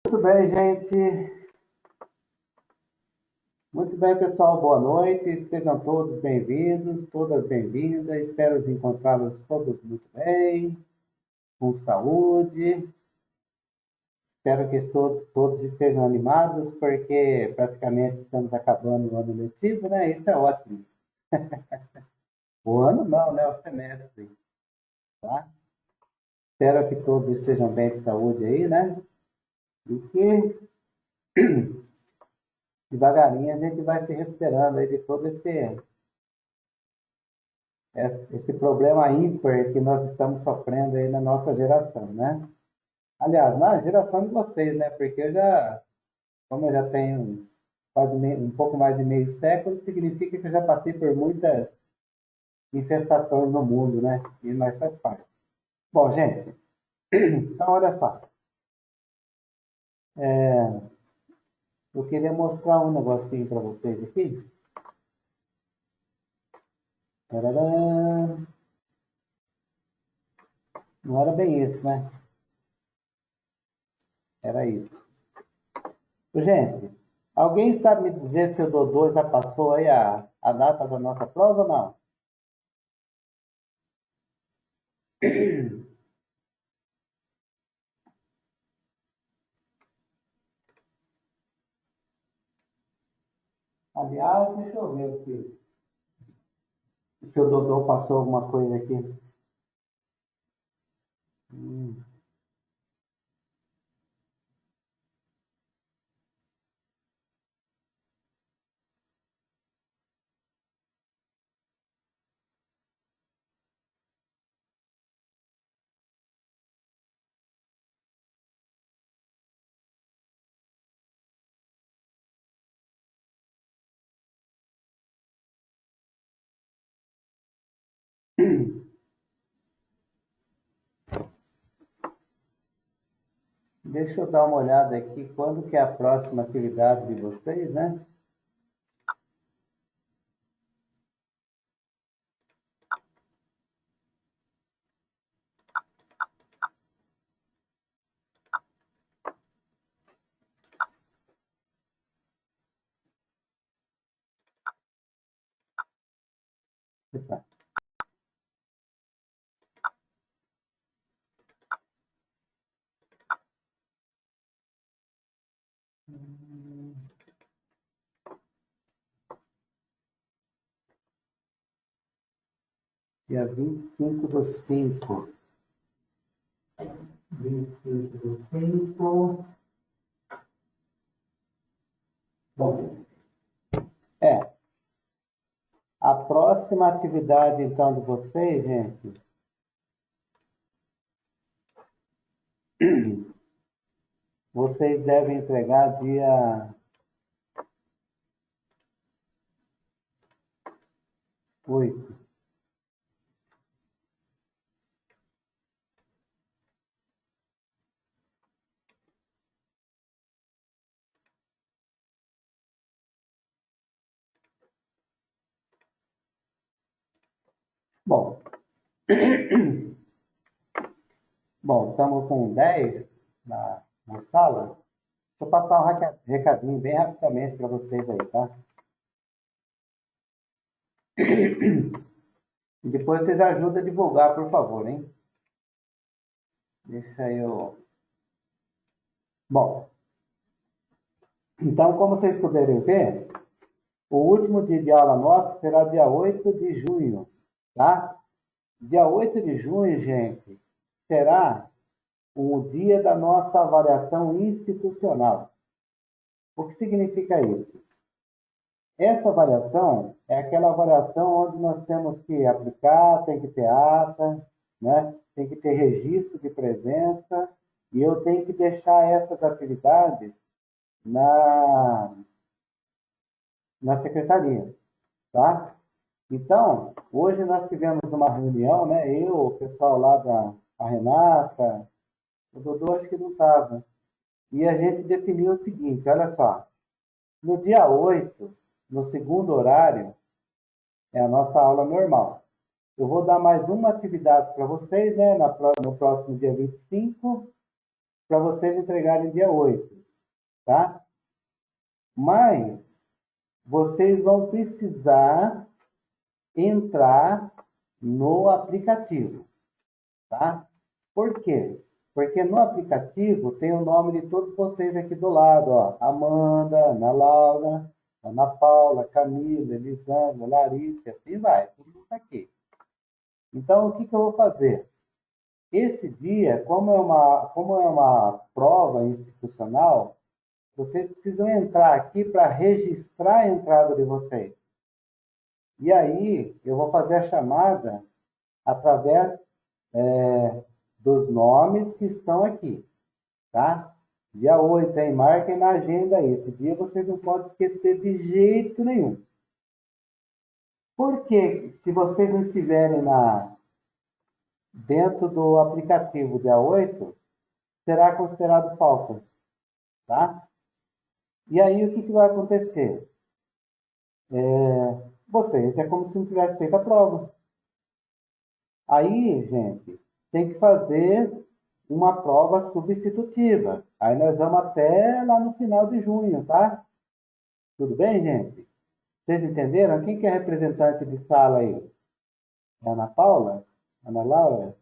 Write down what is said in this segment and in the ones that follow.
Muito bem, gente. Muito bem, pessoal. Boa noite. Sejam todos bem-vindos, todas bem-vindas. Espero encontrá-los todos muito bem, com saúde. Espero que todos estejam animados, porque praticamente estamos acabando o ano letivo, né? Isso é ótimo. O ano não, né? O semestre, tá? Espero que todos estejam bem de saúde aí, né? E que devagarinho a gente vai se recuperando aí de todo esse problema ímpar que nós estamos sofrendo aí na nossa geração, né? Aliás, na geração de vocês, né? Porque como eu já tenho um pouco mais de meio século, significa que eu já passei por muitas infestações no mundo, né? E nós faz parte. Bom, gente, então olha só. Eu queria mostrar um negocinho para vocês aqui. Tararã. Não era bem isso, né? Era isso. Gente, alguém sabe me dizer se o Dodô já passou aí a data da nossa prova ou não? Aliás, deixa eu ver aqui. Se o Dodô passou alguma coisa aqui. Hum. Deixa eu dar uma olhada aqui. Quando que é a próxima atividade de vocês, né? Eita. Dia 25/5. 25/5. Bom, a próxima atividade, então, de vocês, gente, vocês devem entregar dia 8. Bom, bom, estamos com 10 na sala. Deixa eu passar um recadinho bem rapidamente para vocês aí, tá? E depois vocês ajudam a divulgar, por favor, hein? Deixa eu. Bom, então, como vocês puderem ver, o último dia de aula nosso será dia 8 de junho, tá? Dia 8 de junho, gente, será o dia da nossa avaliação institucional. O que significa isso? Essa avaliação é aquela avaliação onde nós temos que aplicar, tem que ter ata, né? Tem que ter registro de presença, e eu tenho que deixar essas atividades na, na secretaria, tá? Então, hoje nós tivemos uma reunião, né? Eu, o pessoal lá a Renata, o Dodô acho que não estava, e a gente definiu o seguinte, olha só, no dia 8, no segundo horário, é a nossa aula normal. Eu vou dar mais uma atividade para vocês, né, no próximo dia 25, para vocês entregarem dia 8. tá? Mas vocês vão precisar entrar no aplicativo, tá? Por quê? Porque no aplicativo tem o nome de todos vocês aqui do lado, ó. Amanda, Ana Laura, Ana Paula, Camila, Elisângela, Larissa, assim vai, tudo isso aqui. Então, o que que eu vou fazer? Esse dia, como é uma prova institucional, vocês precisam entrar aqui para registrar a entrada de vocês. E aí, eu vou fazer a chamada através dos nomes que estão aqui, tá? Dia 8, hein? Marquem na agenda aí. Esse dia vocês não podem esquecer de jeito nenhum. Porque se vocês não estiverem dentro do aplicativo dia 8, será considerado falta, tá? E aí, o que que vai acontecer? Vocês, é como se não tivesse feito a prova. Aí, gente, tem que fazer uma prova substitutiva. Aí nós vamos até lá no final de junho, tá? Tudo bem, gente? Vocês entenderam? Quem que é representante de sala aí? É a Ana Paula? Ana Laura?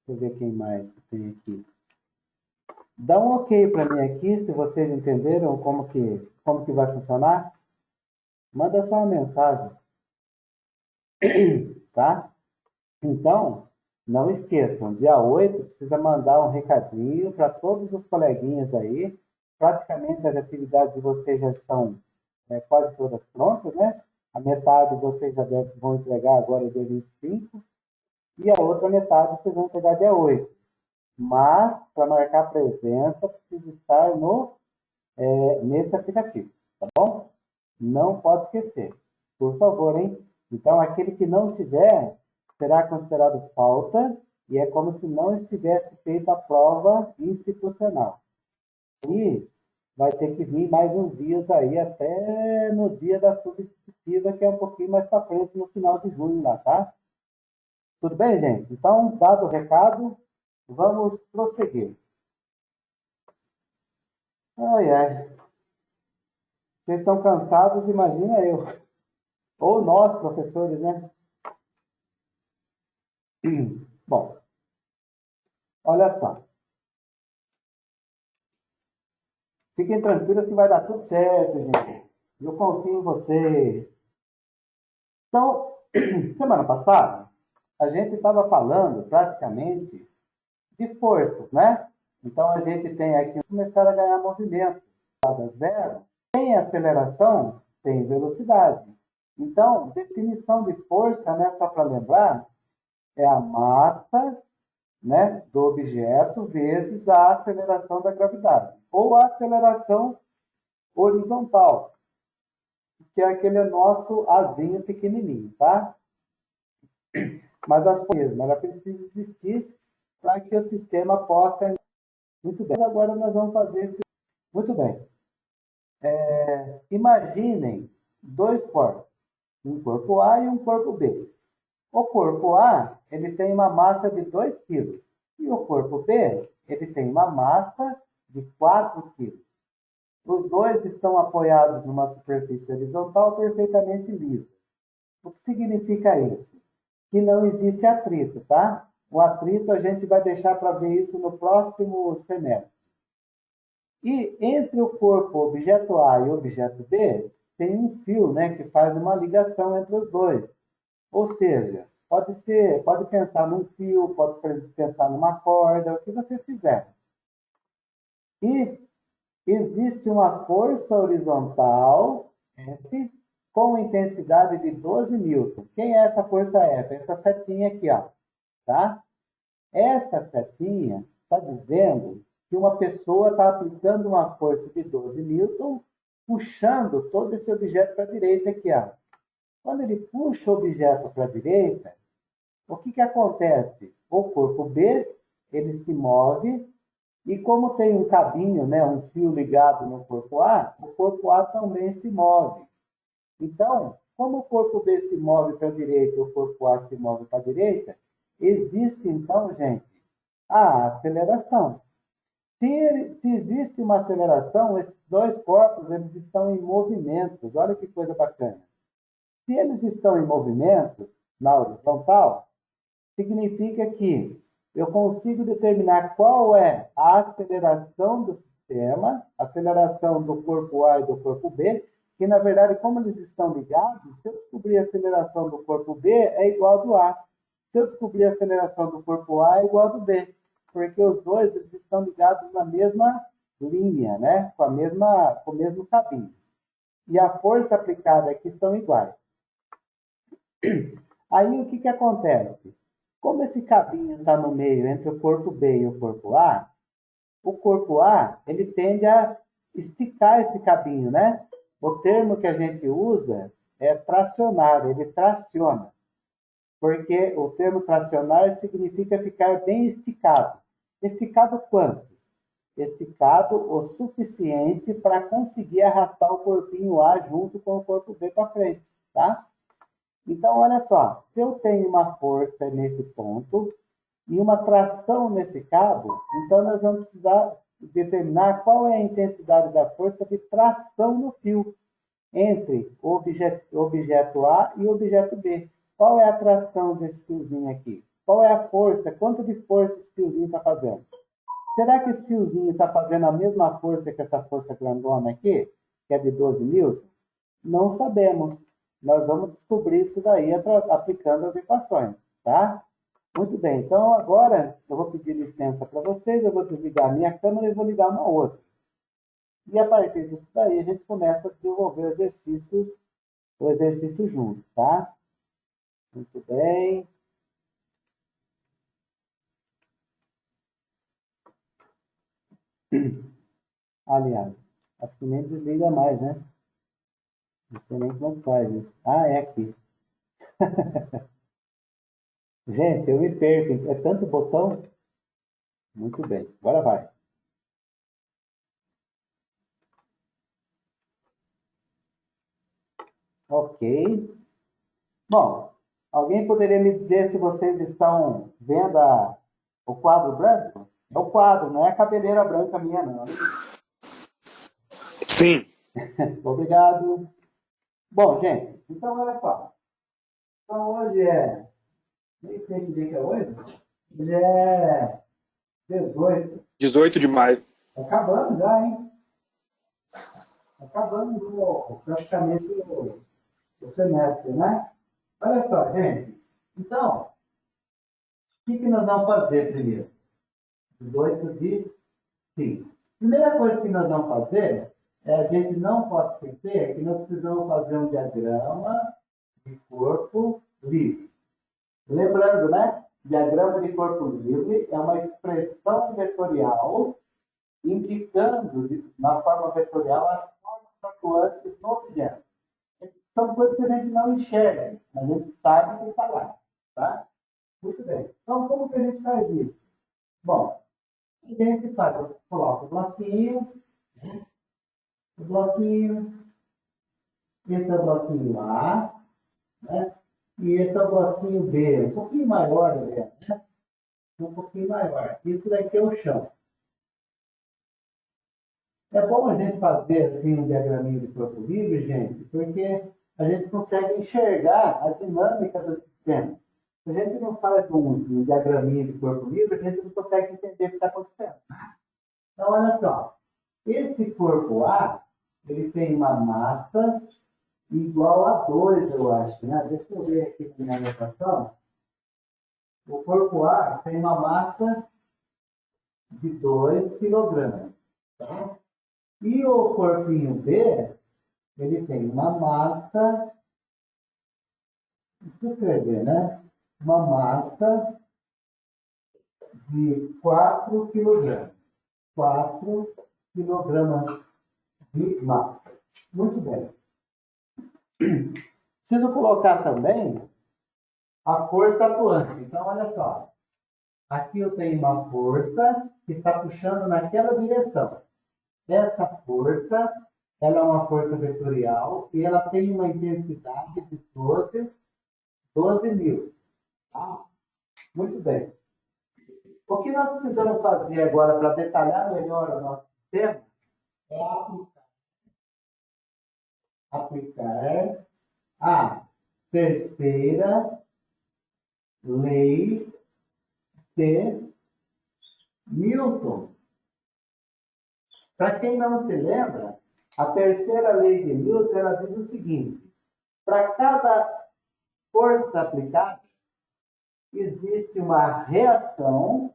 Deixa eu ver quem mais que tem aqui. Dá um ok para mim aqui, se vocês entenderam como que vai funcionar. Manda só uma mensagem, tá? Então, não esqueçam, dia 8 precisa mandar um recadinho para todos os coleguinhas aí. Praticamente as atividades de vocês já estão quase todas prontas, né? A metade vocês já vão entregar agora dia 25 e a outra metade vocês vão entregar dia 8. Mas, para marcar presença, precisa estar nesse aplicativo, tá bom? Não pode esquecer, por favor, hein? Então, aquele que não tiver, será considerado falta e é como se não estivesse feita a prova institucional. E vai ter que vir mais uns dias aí, até no dia da substitutiva, que é um pouquinho mais para frente, no final de junho lá, tá? Tudo bem, gente? Então, dado o recado, vamos prosseguir. Ai, ai. Vocês estão cansados, imagina eu. Ou nós, professores, né? Bom, olha só. Fiquem tranquilos que vai dar tudo certo, gente. Eu confio em vocês. Então, semana passada, a gente estava falando praticamente de forças, né? Então, a gente tem aqui começar a ganhar movimento. Zero. Tem aceleração, tem velocidade. Então, definição de força, né, só para lembrar, é a massa, né, do objeto vezes a aceleração da gravidade. Ou a aceleração horizontal, que é aquele nosso azinho pequenininho, tá? Mas as coisas, ela precisa existir para que o sistema possa... Muito bem. Agora nós vamos fazer esse... Muito bem. Imaginem dois corpos, um corpo A e um corpo B. O corpo A, ele tem uma massa de 2 kg e o corpo B, ele tem uma massa de 4 kg. Os dois estão apoiados numa superfície horizontal perfeitamente lisa. O que significa isso? Que não existe atrito, tá? O atrito a gente vai deixar para ver isso no próximo semestre. E entre o corpo objeto A e o objeto B, tem um fio, né, que faz uma ligação entre os dois. Ou seja, pode pensar num fio, pode pensar numa corda, o que vocês quiserem. E existe uma força horizontal F com intensidade de 12 newton. Quem é essa força F? Essa setinha aqui, ó, tá? Essa setinha está dizendo que uma pessoa está aplicando uma força de 12 newton, puxando todo esse objeto para a direita aqui, ó. Quando ele puxa o objeto para a direita, o que que acontece? O corpo B, ele se move e como tem um cabinho, né, um fio ligado no corpo A, o corpo A também se move. Então, como o corpo B se move para a direita e o corpo A se move para a direita, existe então, gente, a aceleração. Se existe uma aceleração, esses dois corpos eles estão em movimento. Olha que coisa bacana. Se eles estão em movimento na horizontal, significa que eu consigo determinar qual é a aceleração do sistema, a aceleração do corpo A e do corpo B, que na verdade, como eles estão ligados, se eu descobrir a aceleração do corpo B é igual ao do A. Se eu descobrir a aceleração do corpo A é igual ao do B, porque os dois eles estão ligados na mesma linha, né? Com o mesmo caminho. E a força aplicada aqui são iguais. Aí o que, que acontece? Como esse cabinho está no meio entre o corpo B e o corpo A ele tende a esticar esse cabinho, né? O termo que a gente usa é tracionar, ele traciona. Porque o termo tracionar significa ficar bem esticado. Esticado quanto? Esticado o suficiente para conseguir arrastar o corpinho A junto com o corpo B para frente, tá? Então, olha só, se eu tenho uma força nesse ponto e uma tração nesse cabo, então nós vamos precisar determinar qual é a intensidade da força de tração no fio entre o objeto A e o objeto B. Qual é a tração desse fiozinho aqui? Qual é a força? Quanto de força esse fiozinho está fazendo? Será que esse fiozinho está fazendo a mesma força que essa força grandona aqui, que é de 12 newtons? Não sabemos. Nós vamos descobrir isso daí aplicando as equações, tá? Muito bem, então agora eu vou pedir licença para vocês, eu vou desligar a minha câmera e vou ligar uma outra. E a partir disso daí a gente começa a desenvolver o exercício junto, tá? Muito bem. Aliás, acho que nem desliga mais, né? Não sei nem como faz isso. Ah, é aqui. Gente, eu me perco. É tanto botão. Muito bem. Agora vai. Ok. Bom, alguém poderia me dizer se vocês estão vendo o quadro branco? É o quadro, não é a cabeleira branca minha, não. Sim. Obrigado. Bom, gente, então olha só. Então hoje é. Nem sei que dia que é hoje. Hoje é 18. 18 de maio. Tá acabando já, hein? Tá acabando praticamente o semestre, né? Olha só, gente. Então, o que nós vamos fazer primeiro? 18 de 5. Primeira coisa que nós vamos fazer a gente não pode esquecer que nós precisamos fazer um diagrama de corpo livre. Lembrando, né? Diagrama de corpo livre é uma expressão vetorial indicando na forma vetorial as forças atuantes no objeto. São coisas que a gente não enxerga, mas a gente sabe que está lá. Tá? Muito bem. Então, como que a gente faz isso? Bom, a gente faz, coloca o bloquinho, esse é o bloquinho A, né? E esse é o bloquinho B, um pouquinho maior, né? Um pouquinho maior. Isso daqui é o chão. É bom a gente fazer assim um diagraminho de corpo livre, gente, porque a gente consegue enxergar a dinâmica do sistema. Se a gente não faz um diagraminho de corpo livre, a gente não consegue entender o que está acontecendo. Então, olha só. Esse corpo A, ele tem uma massa igual a 2, eu acho, né? Deixa eu ver aqui na minha anotação. O corpo A tem uma massa de 2 kg. Tá? E o corpinho B, ele tem uma massa, deixa eu escrever, né? Uma massa de 4 kg. 4 kg de massa. Muito bem. Preciso colocar também a força atuante. Então, olha só. Aqui eu tenho uma força que está puxando naquela direção. Essa força, ela é uma força vetorial e ela tem uma intensidade de 12 mil. Tá? Muito bem. O que nós precisamos fazer agora para detalhar melhor o nosso sistema é aplicar a terceira lei de Newton. Para quem não se lembra, a terceira lei de Newton ela diz o seguinte: para cada força aplicada, existe uma reação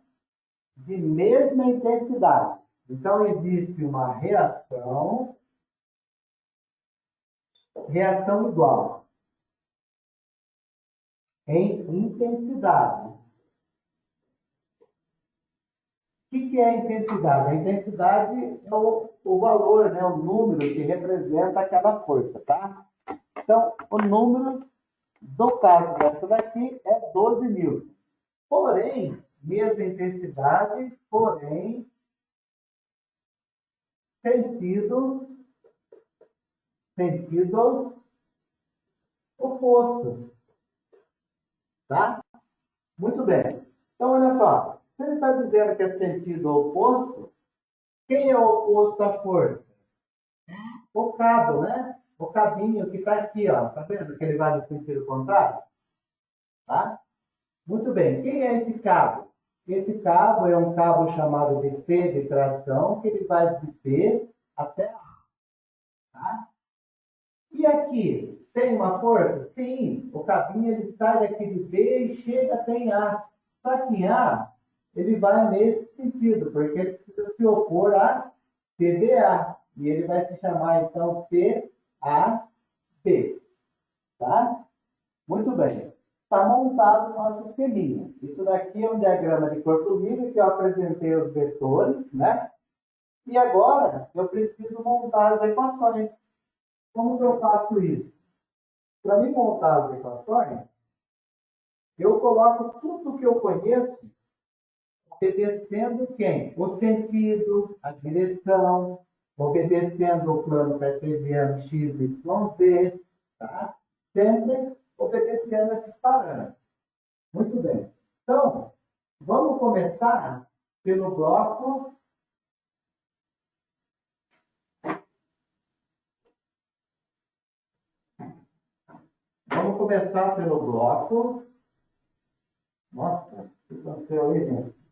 de mesma intensidade. Então, existe uma reação igual em intensidade. O que é a intensidade? A intensidade é o valor, né, o número que representa aquela força, tá? Então, o número do caso dessa daqui é 12 mil. Porém, mesma intensidade, porém, sentido oposto. Tá? Muito bem. Então, olha só. Se ele está dizendo que é sentido oposto, quem é o oposto à força? O cabo, né? O cabinho que está aqui, ó. Tá vendo que ele vai no sentido contrário? Tá? Muito bem. Quem é esse cabo? Esse cabo é um cabo chamado de T de tração, que ele vai de P até A. Tá? E aqui, tem uma força? Sim. O cabinho ele sai daqui de B e chega até em A. Só que em A, ele vai nesse sentido, porque ele precisa se opor a TBA. E ele vai se chamar, então, TAB. Tá? Muito bem. Está montado o nosso esqueminha. Isso daqui é um diagrama de corpo livre que eu apresentei os vetores, né? E agora eu preciso montar as equações. Como que eu faço isso? Para mim montar as equações, eu coloco tudo que eu conheço obedecendo quem? O sentido, a direção, obedecendo o plano cartesiano x, y, z, tá? Sempre obedecendo esses parâmetros. Muito bem. Então, vamos começar pelo bloco. Vamos começar pelo bloco. Nossa, o que aconteceu aí, gente?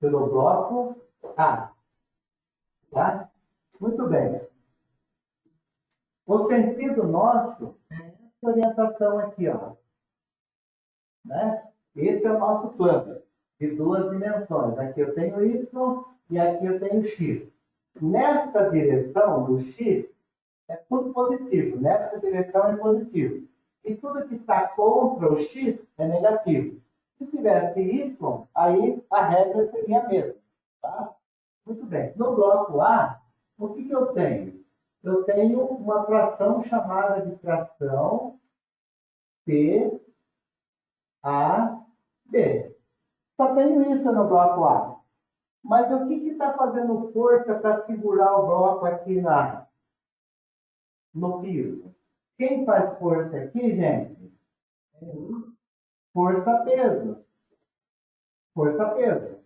Pelo bloco A. Tá? Muito bem. O sentido nosso é essa orientação aqui, ó. Né? Esse é o nosso plano de duas dimensões. Aqui eu tenho Y e aqui eu tenho X. Nessa direção do X, é tudo positivo. Nessa direção é positivo. E tudo que está contra o X é negativo. Se tivesse Y, aí a regra seria a mesma. Tá? Muito bem. No bloco A, o que eu tenho? Eu tenho uma tração chamada de tração P, A, B. Só tenho isso no bloco A. Mas o que está fazendo força para segurar o bloco aqui no piso? Quem faz força aqui, gente? Força-peso. Força-peso.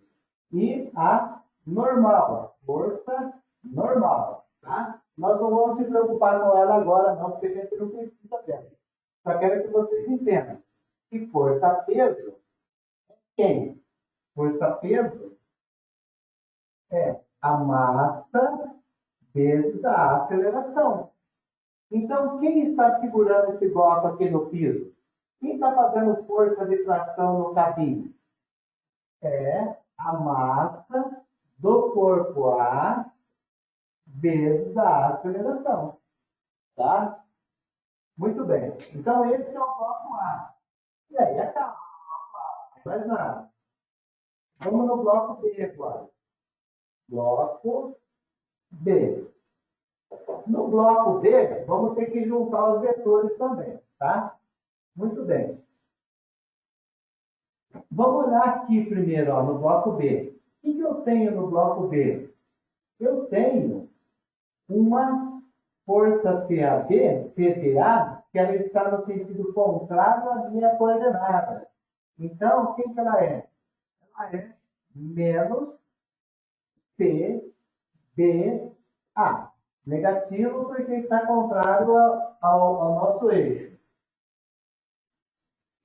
E a normal. Força normal. Tá? Nós não vamos se preocupar com ela agora, não, porque a gente não precisa dela. Só quero que vocês entendam que força-peso é quem? Força-peso é a massa vezes a aceleração. Então, quem está segurando esse bloco aqui no piso? Quem está fazendo força de tração no cabinho? É a massa do corpo A vezes a aceleração. Tá? Muito bem. Então, esse é o bloco A. E aí, acaba. Não faz nada. Vamos no bloco B agora. Bloco B. No bloco B, vamos ter que juntar os vetores também, tá? Muito bem. Vamos olhar aqui primeiro, ó, no bloco B. O que eu tenho no bloco B? Eu tenho uma força TAB, TBA, que ela está no sentido contrário à linha coordenada. Então, o que ela é? Ela é menos PBA. Negativo porque está contrário ao nosso eixo.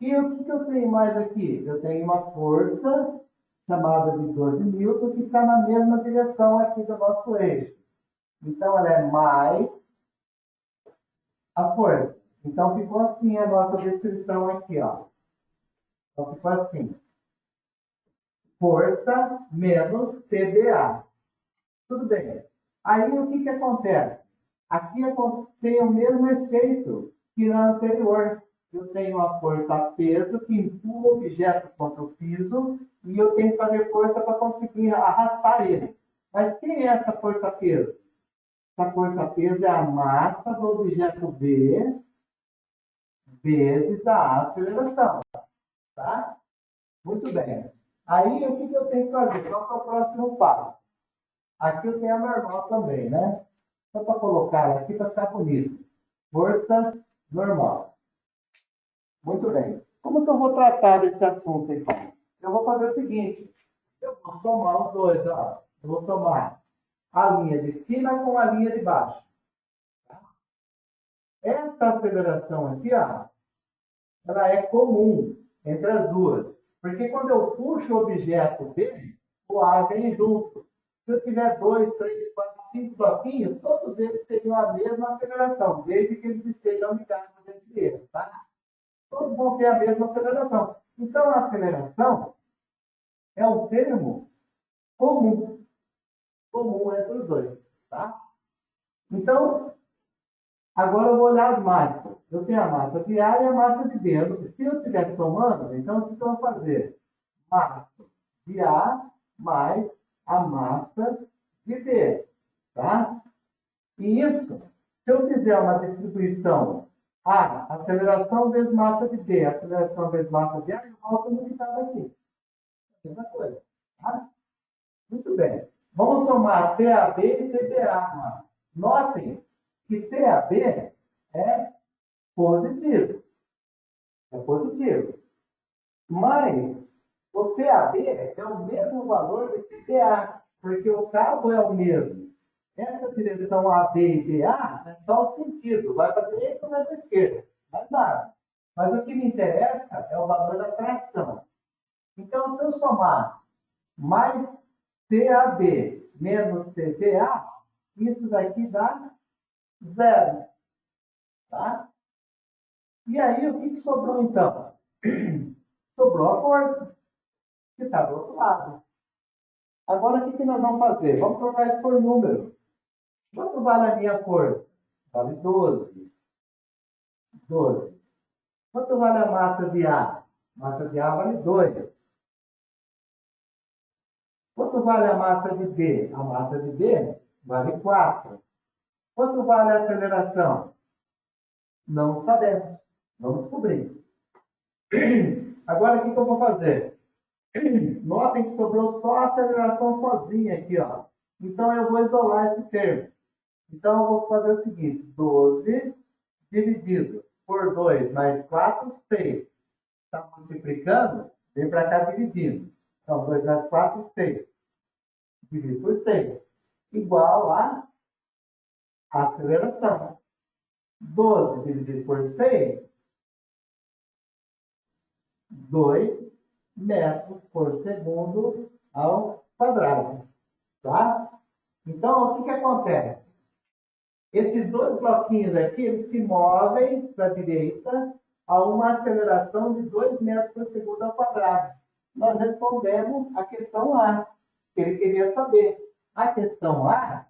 E o que eu tenho mais aqui? Eu tenho uma força chamada de 12 newton que está na mesma direção aqui do nosso eixo. Então, ela é mais a força. Então, ficou assim a nossa descrição aqui, ó. Então, ficou assim. Força menos PBA. Tudo bem. Aí, o que acontece? Aqui tem o mesmo efeito que na anterior. Eu tenho uma força peso que empurra o objeto contra o piso e eu tenho que fazer força para conseguir arrastar ele. Mas quem é essa força peso? Essa força peso é a massa do objeto B vezes a aceleração. Tá? Muito bem. Aí, o que eu tenho que fazer? Qual é o próximo passo? Aqui eu tenho a normal também, né? Só para colocar ela aqui para ficar bonito. Força normal. Muito bem. Como que eu vou tratar desse assunto, então? Eu vou fazer o seguinte. Eu vou somar os dois, ó. Eu vou somar a linha de cima com a linha de baixo. Essa aceleração aqui, ó, ela é comum entre as duas. Porque quando eu puxo o objeto B, o ar vem junto. Se eu tiver 2, 3, 4, 5 bloquinhos, todos eles teriam a mesma aceleração, desde que eles estejam ligados entre eles, tá? Todos vão ter a mesma aceleração. Então, a aceleração é um termo comum. Comum entre os dois, tá? Então, agora eu vou olhar as massas. Eu tenho a massa de A e a massa de B. Se eu estiver somando, então o que eu vou fazer? Massa de A mais a massa de B. Tá? E isso, se eu fizer uma distribuição A, aceleração vezes massa de B, aceleração vezes massa de A, eu volto no que estava aqui. Mesma coisa. Tá? Muito bem. Vamos somar TAB e TBA. Notem que TAB é positivo. É positivo. Mas o TAB é o mesmo valor do TBA, porque o cabo é o mesmo. Essa direção AB e BA é só o sentido, vai para a direita ou vai para a esquerda, mais nada. Mas o que me interessa é o valor da tração. Então, se eu somar mais TAB menos TBA, isso daqui dá zero. Tá? E aí, o que sobrou então? Sobrou a força, que está do outro lado. Agora, o que nós vamos fazer? Vamos trocar isso por número. Quanto vale a minha força? Vale 12. 12. Quanto vale a massa de A? Massa de A vale 2. Quanto vale a massa de B? A massa de B vale 4. Quanto vale a aceleração? Não sabemos. Vamos descobrir. Agora, o que eu vou fazer? Notem que sobrou só a aceleração sozinha aqui, ó. Então, eu vou isolar esse termo. Então, eu vou fazer o seguinte. 12 dividido por 2 mais 4, 6. Está multiplicando, vem para cá dividindo. Então, 2 mais 4, 6. Dividido por 6. Igual a aceleração. 12 dividido por 6, 2 metros por segundo ao quadrado. Tá? Então, o que acontece? Esses dois bloquinhos aqui, eles se movem para a direita a uma aceleração de 2 metros por segundo ao quadrado. Nós respondemos a questão A, que ele queria saber. A questão A,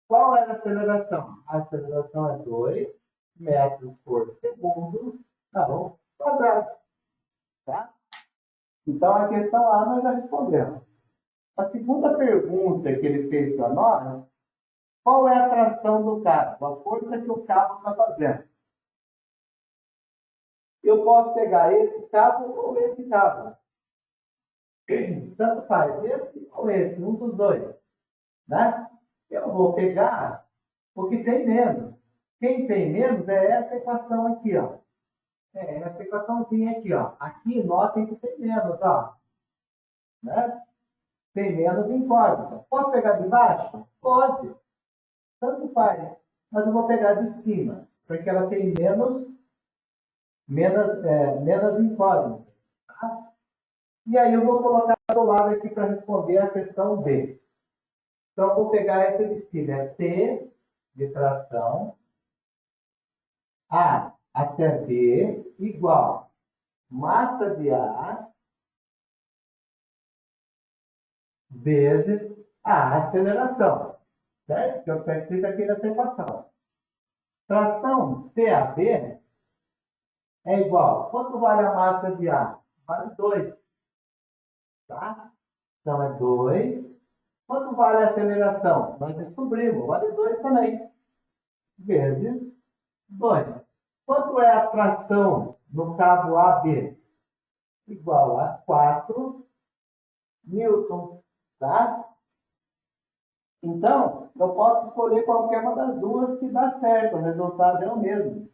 qual era a aceleração? A aceleração é 2 metros por segundo ao quadrado. Tá? Então, a questão A nós já respondemos. A segunda pergunta que ele fez para nós, qual é a tração do cabo? A força que o cabo está fazendo. Eu posso pegar esse cabo ou esse cabo. Tanto faz, esse ou esse, um dos dois. Né? Eu vou pegar o que tem menos. Quem tem menos é essa equação aqui, ó. É essa equaçãozinha aqui, ó. Aqui, notem que tem menos, ó. Né? Tem menos incógnita. Posso pegar de baixo? Pode. Tanto faz. Mas eu vou pegar de cima, porque ela tem menos incógnita. Tá? E aí eu vou colocar do lado aqui para responder a questão B. Então, eu vou pegar essa de cima. É T de tração A até B igual massa de A vezes a aceleração. Certo? Que é o que está escrito aqui nessa equação. Tração TAB é igual. Quanto vale a massa de A? Vale 2. Tá? Então é 2. Quanto vale a aceleração? Nós descobrimos. Vale 2 também. Vezes 2. Quanto é a tração no cabo AB? Igual a 4 newton. Tá? Então, eu posso escolher qualquer uma das duas que dá certo. O resultado é o mesmo.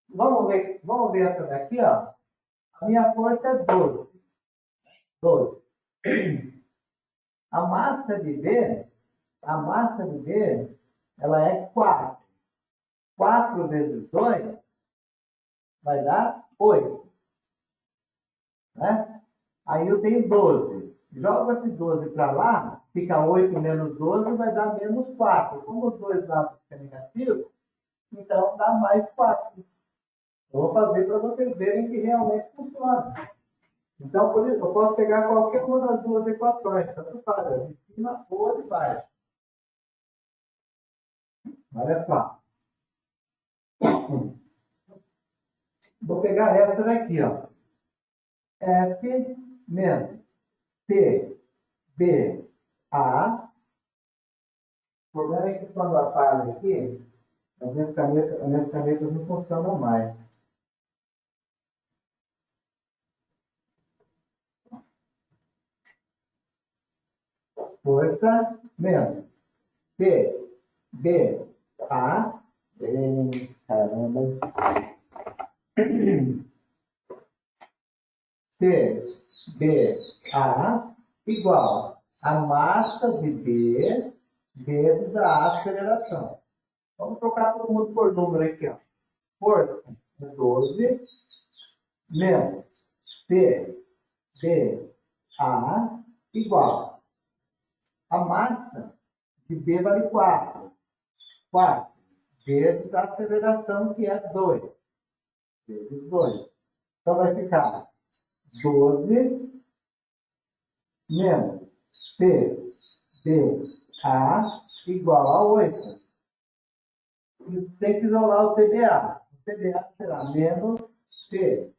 Vamos ver essa daqui, ó. A minha força é 12. 12. A massa de B, ela é 4. 4 vezes 2 vai dar 8. Né? Aí eu tenho 12. Jogo esse 12 para lá, fica 8 menos 12, vai dar menos 4. Como os dois lados ficam negativos, então dá mais 4. Eu vou fazer para vocês verem que realmente funciona. Então, por isso, eu posso pegar qualquer uma das duas equações, tanto faz, de cima ou de baixo. Olha só. Vou pegar essa daqui, ó. F menos T, B, A. O problema é que quando apaga aqui, as minhas canetas não funcionam mais. Força menos T, B, A. Caramba. T, B, A igual a massa de B vezes a aceleração. Vamos trocar todo mundo por número aqui, ó. Força é 12 menos P, B, A igual. A massa de B vale 4. 4 vezes a aceleração, que é 2. Vezes 2. Então vai ficar 12 menos P, B, A igual a 8. Isso tem que isolar o TBA. O TBA será menos T,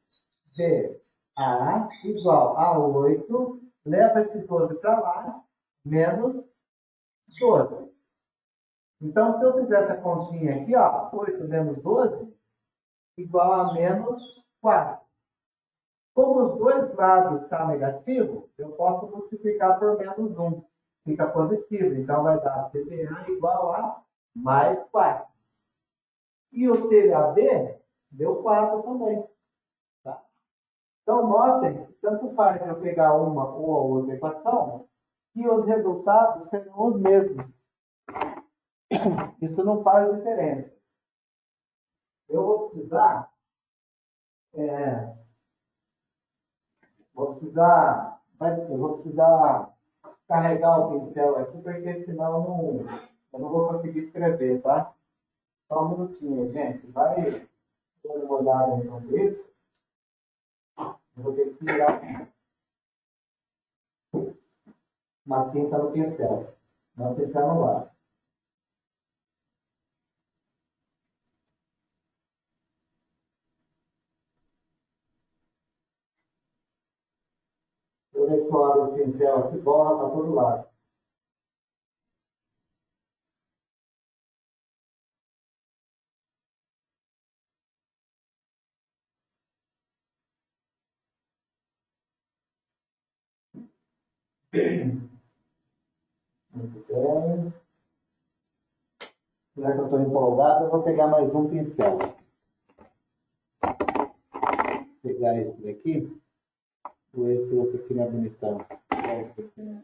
B, A igual a 8. Leva esse 12 para lá, menos 12. Então, se eu fizer essa continha aqui, ó, 8 menos 12, igual a menos 4. Como os dois lados estão negativos, eu posso multiplicar por menos 1. Fica positivo. Então, vai dar TBA igual a mais 4. E o TAB deu 4 também. Tá? Então, notem que tanto faz eu pegar uma ou a outra equação, que os resultados serão os mesmos. Isso não faz diferença. Eu é, vou precisar carregar o pincel aqui, porque senão eu não vou conseguir escrever, tá? Só um minutinho, gente. Vai dar uma olhada enquanto isso. Eu vou ter que tirar uma tinta no pincel. Não, o pincel não vai. Eu exploro o pincel aqui, bola para todo lado. Muito bem. Já que eu estou empolgado, eu vou pegar mais um pincel. Vou pegar esse daqui, ou esse outro aqui não é bonitão. Esse aqui.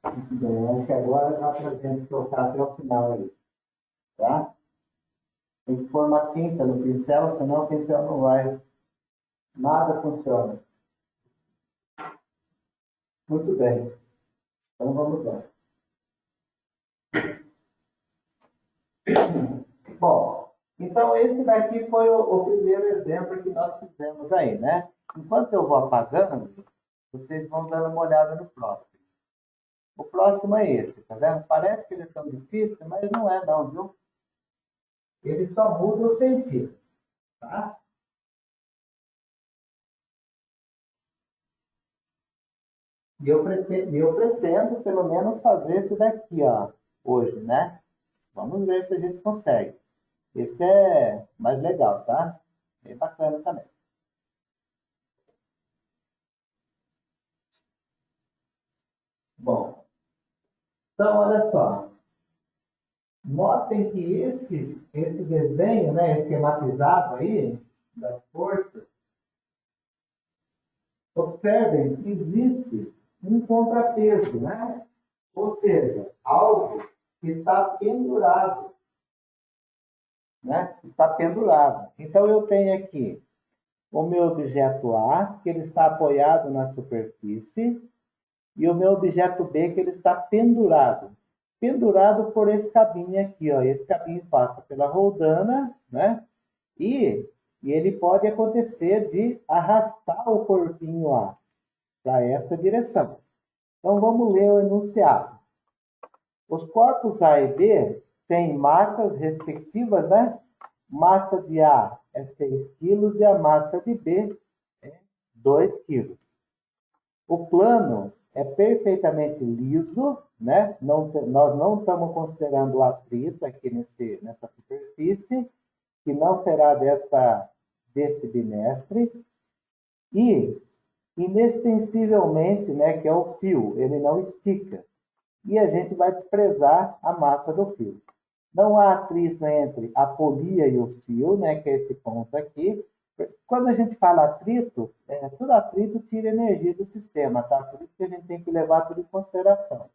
Muito bem, acho que agora dá para a gente tocar até o final aí, tá? Tem que pôr uma tinta no pincel, senão o pincel não vai. Nada funciona. Muito bem, então vamos lá. Bom, então esse daqui foi o primeiro exemplo que nós fizemos aí, né? Enquanto eu vou apagando, vocês vão dando uma olhada no próximo. O próximo é esse, tá vendo? Parece que ele é tão difícil, mas não é não, viu? Ele só muda o sentido, tá? E eu pretendo pelo menos fazer esse daqui, ó, hoje, né? Vamos ver se a gente consegue. Esse é mais legal, tá? Bem bacana também. Bom, então olha só. Notem que esse desenho, né, esquematizado aí, das forças, observem que existe um contrapeso, né? Ou seja, algo que está pendurado, né? Está pendurado. Então eu tenho aqui o meu objeto A, que ele está apoiado na superfície, e o meu objeto B, que ele está pendurado. Pendurado por esse cabinho aqui, ó. Esse cabinho passa pela roldana, né? E, e ele pode acontecer de arrastar o corpinho A para essa direção. Então vamos ler o enunciado. Os corpos A e B têm massas respectivas, né? Massa de A é 6 quilos e a massa de B é 2 quilos. O plano é perfeitamente liso, né? Não, nós não estamos considerando o atrito aqui nessa superfície, que não será desse bimestre, e inextensivelmente, né, que é o fio, ele não estica. E a gente vai desprezar a massa do fio. Não há atrito entre a polia e o fio, né, que é esse ponto aqui. Quando a gente fala atrito, tudo atrito tira energia do sistema, tá? Por isso que a gente tem que levar tudo em consideração.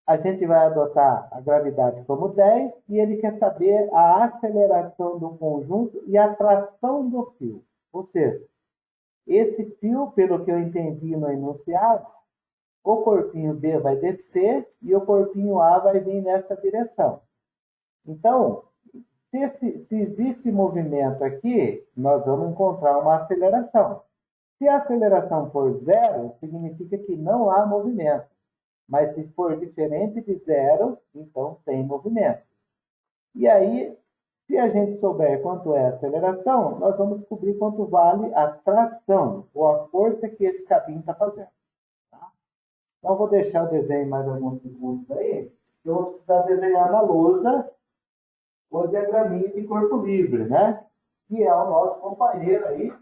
A gente vai adotar a gravidade como 10 e ele quer saber a aceleração do conjunto e a tração do fio. Ou seja, esse fio, pelo que eu entendi no enunciado, o corpinho B vai descer e o corpinho A vai vir nessa direção. Então, se existe movimento aqui, nós vamos encontrar uma aceleração. Se a aceleração for zero, significa que não há movimento. Mas se for diferente de zero, então tem movimento. E aí, se a gente souber quanto é a aceleração, nós vamos descobrir quanto vale a tração, ou a força que esse cabinho está fazendo. Tá? Então, vou deixar o desenho mais alguns segundos aí. Eu vou precisar desenhar na lousa o diagraminha de corpo livre, né? Que é o nosso companheiro aí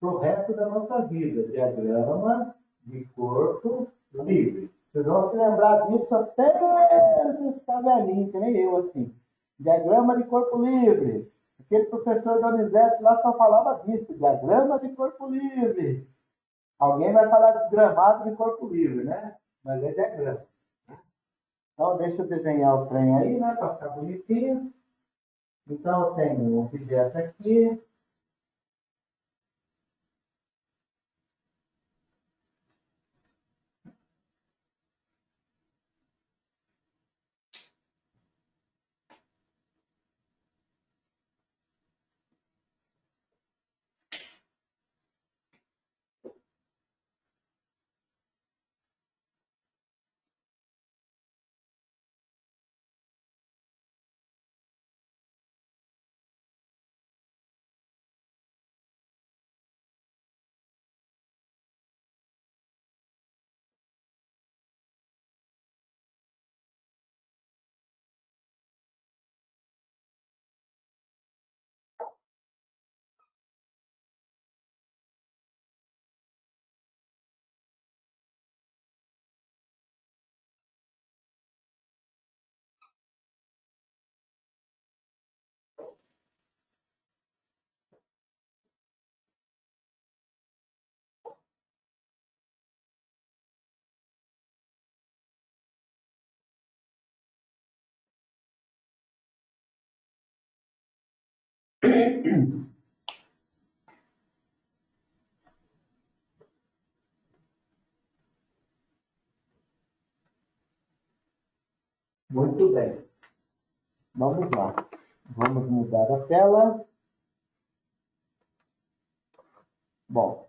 para o resto da nossa vida. Diagrama de corpo livre. Vocês vão se lembrar disso até vocês ficarem velhinhos, que nem eu, assim. Diagrama de corpo livre. Aquele professor Donizete lá só falava disso, diagrama de corpo livre. Alguém vai falar desgramado de corpo livre, né? Mas é diagrama. Então, deixa eu desenhar o trem aí, né? Para ficar bonitinho. Então, eu tenho um objeto aqui, Muito bem. Vamos lá. Vamos mudar a tela. Bom,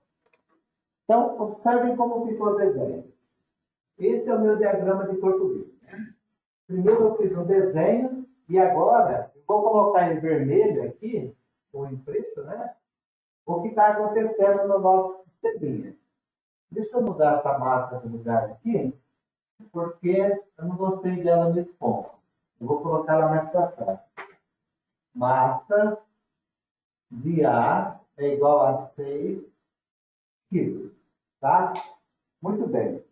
então, observem como ficou o desenho. Esse é o meu diagrama de corpo livre. Primeiro eu fiz um desenho e agora eu vou colocar em vermelho aqui, ou em preto, né? O que está acontecendo no nosso sisteminha. Deixa eu mudar essa massa de lugar aqui, porque eu não gostei dela nesse ponto. Eu vou colocar ela mais para trás. Massa de A é igual a 6 quilos. Tá? Muito bem.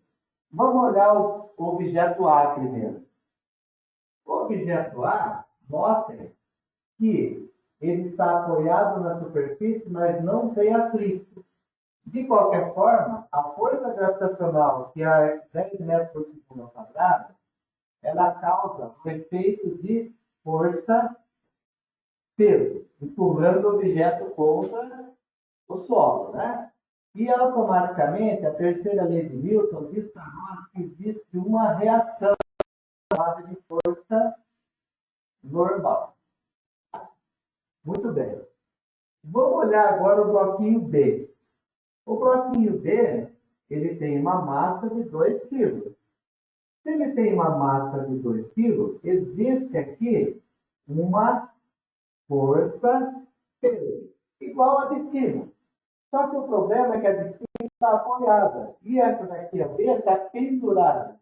Vamos olhar o objeto A primeiro. O objeto A, notem que ele está apoiado na superfície, mas não tem atrito. De qualquer forma, a força gravitacional, que é 10 metros por segundo ao quadrado, ela causa o efeito de força-peso, empurrando o objeto contra o solo, né? E automaticamente, a terceira lei de Newton diz para nós que existe uma reação chamada de força normal. Muito bem. Vamos olhar agora o bloquinho B. O bloquinho B, ele tem uma massa de 2 kg. Se ele tem uma massa de 2 kg, existe aqui uma força-peso, igual a de cima. Só que o problema é que a de cima está apoiada. E essa daqui, a B, está pendurada.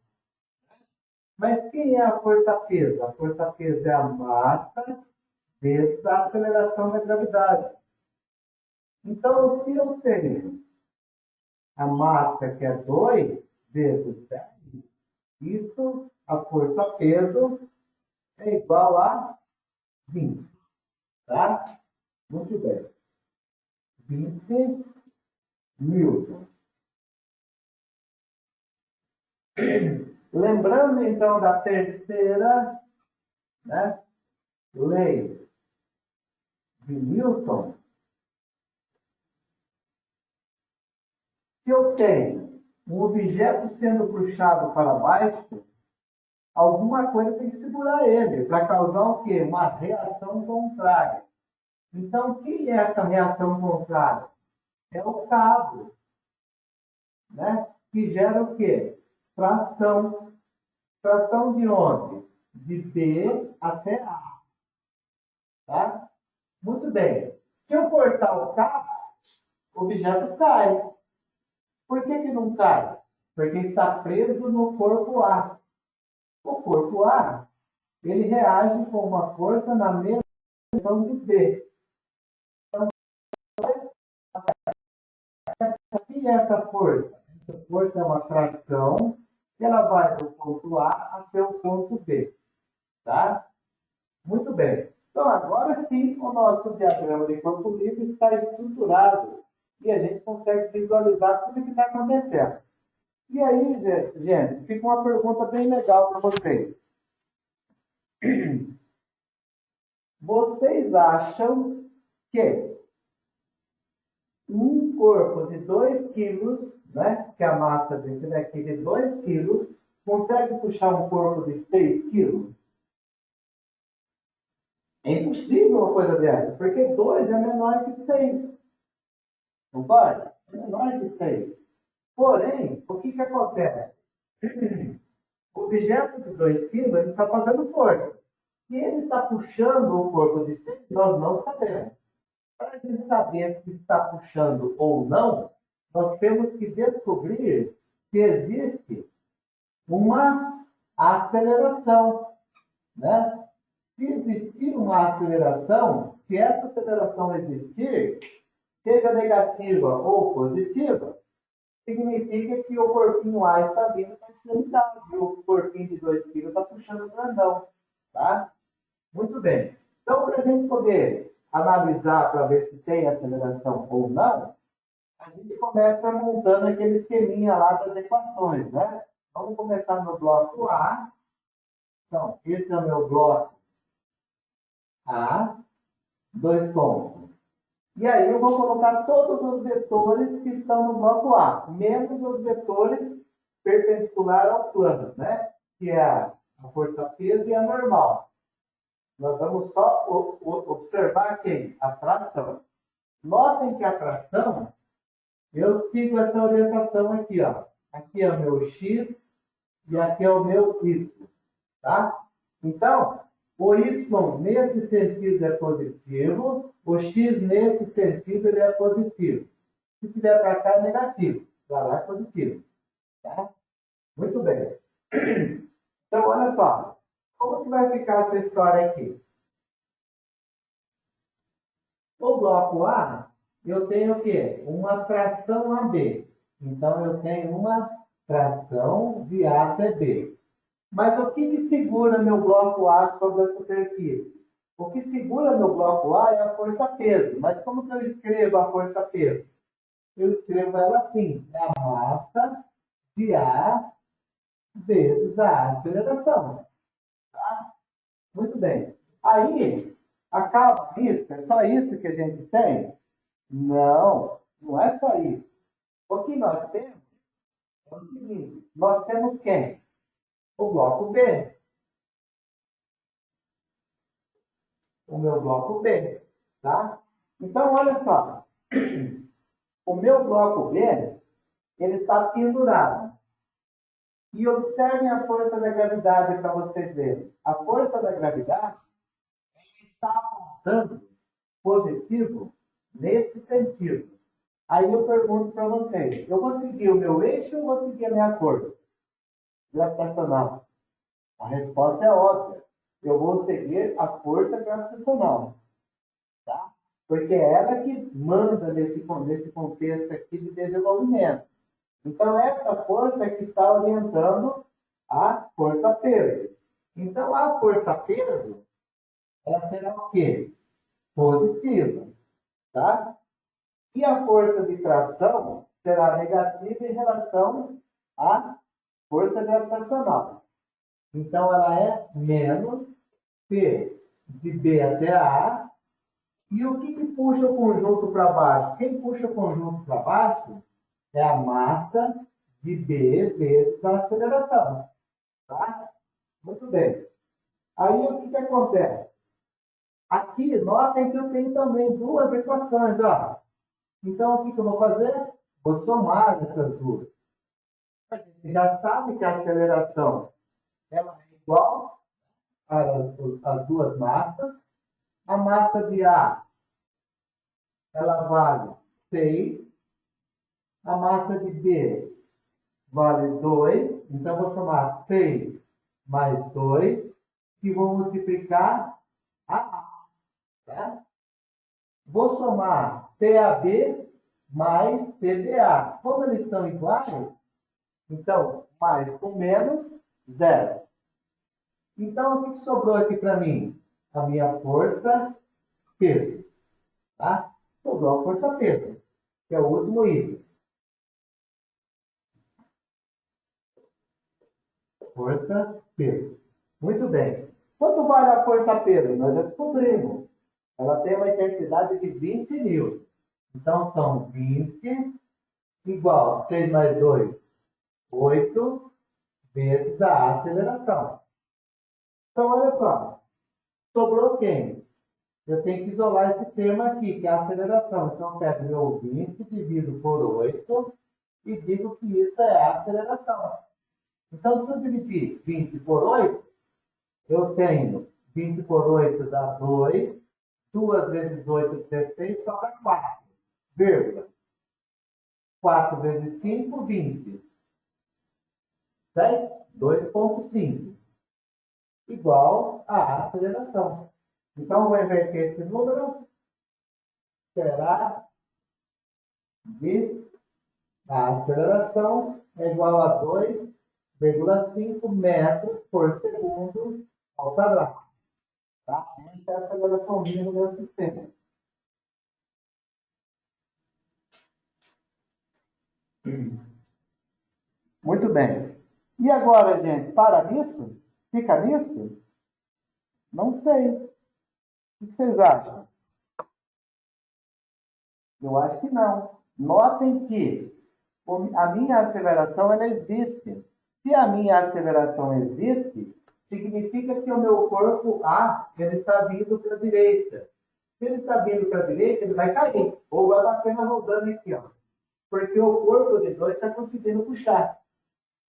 Mas quem é a força-peso? A força-peso é a massa vezes a aceleração da gravidade. Então, se eu tenho a massa que é 2 vezes 10, isso, a força-peso, é igual a 20. Tá? Muito bem. 20 newton. Lembrando, então, da terceira, né, lei de Newton, se eu tenho um objeto sendo puxado para baixo, alguma coisa tem que segurar ele, para causar o quê? Uma reação contrária. Então, quem é essa reação contrária? É o cabo, né? Que gera o quê? Tração. Tração de onde? De B até A. Tá? Muito bem. Se eu cortar o cabo, o objeto cai. Por que não cai? Porque está preso no corpo A. O corpo A, ele reage com uma força na mesma direção de B. Então, o que é essa força? Essa força é uma tração que ela vai do ponto A até o ponto B. Tá? Muito bem. Então, agora sim, o nosso diagrama de corpo livre está estruturado e a gente consegue visualizar tudo o que está acontecendo. E aí, gente, fica uma pergunta bem legal para vocês. Vocês acham que um corpo de 2 quilos, né, que é a massa desse daqui de 2 quilos, consegue puxar um corpo de 6 quilos? É impossível uma coisa dessa, porque 2 é menor que 6. Concorda? É menor que 6. Porém, o que acontece? O objeto de 2 quilos ele está fazendo força. Se ele está puxando o corpo de 6, nós não sabemos. Para a gente saber se está puxando ou não, nós temos que descobrir se existe uma aceleração, né? Se existir uma aceleração, se essa aceleração existir, seja negativa ou positiva, significa que o corpinho A está vindo para a extremidade e o corpinho de 2 kg está puxando o grandão. Tá? Muito bem. Então, para a gente poder analisar para ver se tem aceleração ou não, a gente começa montando aquele esqueminha lá das equações, né? Vamos começar no bloco A. Então, esse é o meu bloco A. Dois pontos. E aí eu vou colocar todos os vetores que estão no bloco A, menos os vetores perpendiculares ao plano, né? Que é a força-peso e a normal. Nós vamos só observar quem? A tração. Notem que a tração, eu sigo essa orientação aqui, ó. Aqui é o meu X e aqui é o meu Y, tá? Então, o Y nesse sentido é positivo, o X nesse sentido ele é positivo. Se tiver para cá é negativo, para lá é positivo, tá? Muito bem. Então, olha só. Como que vai ficar essa história aqui? O bloco A, eu tenho o quê? Uma tração AB. Então, eu tenho uma tração de A até B. Mas o que segura meu bloco A sobre a superfície? O que segura meu bloco A é a força-peso. Mas como que eu escrevo a força-peso? Eu escrevo ela assim. É a massa de A vezes a aceleração. Tá? Muito bem. Aí, acaba isso? É só isso que a gente tem? Não, não é só isso. O que nós temos é o seguinte: nós temos quem? O bloco B. O meu bloco B. Tá? Então, olha só. O meu bloco B, ele está pendurado. E observem a força da gravidade para vocês verem. A força da gravidade está apontando positivo nesse sentido. Aí eu pergunto para vocês, eu vou seguir o meu eixo ou vou seguir a minha força gravitacional? A resposta é óbvia. Eu vou seguir a força gravitacional, tá? Porque é ela que manda nesse contexto aqui de desenvolvimento. Então, essa força é que está orientando a força-peso. Então, a força-peso, ela será o quê? Positiva, tá? E a força de tração será negativa em relação à força gravitacional. Então, ela é menos P de B até A. E o que puxa o conjunto para baixo? Quem puxa o conjunto para baixo é a massa de B vezes a aceleração. Tá? Muito bem. Aí o que acontece? Aqui, notem que eu tenho também duas equações. Ó. Então, o que eu vou fazer? Vou somar essas duas. A gente já sabe que a aceleração ela é igual às duas massas. A massa de A ela vale 6. A massa de B vale 2. Então, vou somar 6 mais 2 e vou multiplicar a A. Tá? Vou somar TAB mais TBA. Como eles são iguais, então, mais com menos, zero. Então, o que sobrou aqui para mim? A minha força, peso. Tá? Sobrou a força, peso, que é o último item. Força, peso. Muito bem. Quanto vale a força, peso? Nós já descobrimos. Ela tem uma intensidade de 20 newtons. Então, são 20 igual 6 mais 2, 8 vezes a aceleração. Então, olha só. Sobrou quem? Eu tenho que isolar esse termo aqui, que é a aceleração. Então, eu pego meu 20, divido por 8 e digo que isso é a aceleração. Então, se eu dividir 20 por 8, eu tenho 20 por 8 dá 2, 2 vezes 8, 16, sobra 4, vírgula. 4 vezes 5, 20. Certo? 2,5. Igual à aceleração. Então, vou inverter esse número. Será de a aceleração é igual a 2,5 metros por segundo ao quadrado. Tá? Essa é a aceleração mínima do meu sistema. Muito bem. E agora, gente, para nisso? Fica nisso? Não sei. O que vocês acham? Eu acho que não. Notem que a minha aceleração ela existe. Se a minha aceleração existe, significa que o meu corpo A ele está vindo para a direita. Se ele está vindo para a direita, ele vai cair. Ou vai bater na rodando aqui, ó. Porque o corpo de 2 está conseguindo puxar.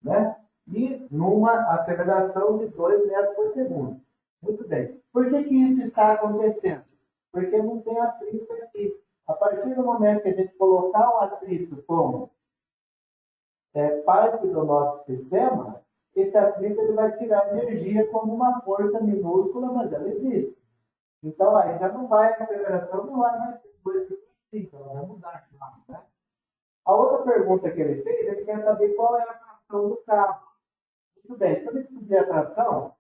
Né? E numa aceleração de 2 metros por segundo. Muito bem. Por que isso está acontecendo? Porque não tem atrito aqui. A partir do momento que a gente colocar o atrito como parte do nosso sistema, esse atrito ele vai tirar energia como uma força minúscula, mas ela existe. Então, aí já não vai, a aceleração não vai mais ser 2,5, ela vai mudar. Né? A outra pergunta que ele fez, ele quer saber qual é a tração do carro. Muito bem, quando ele descobrir a tração,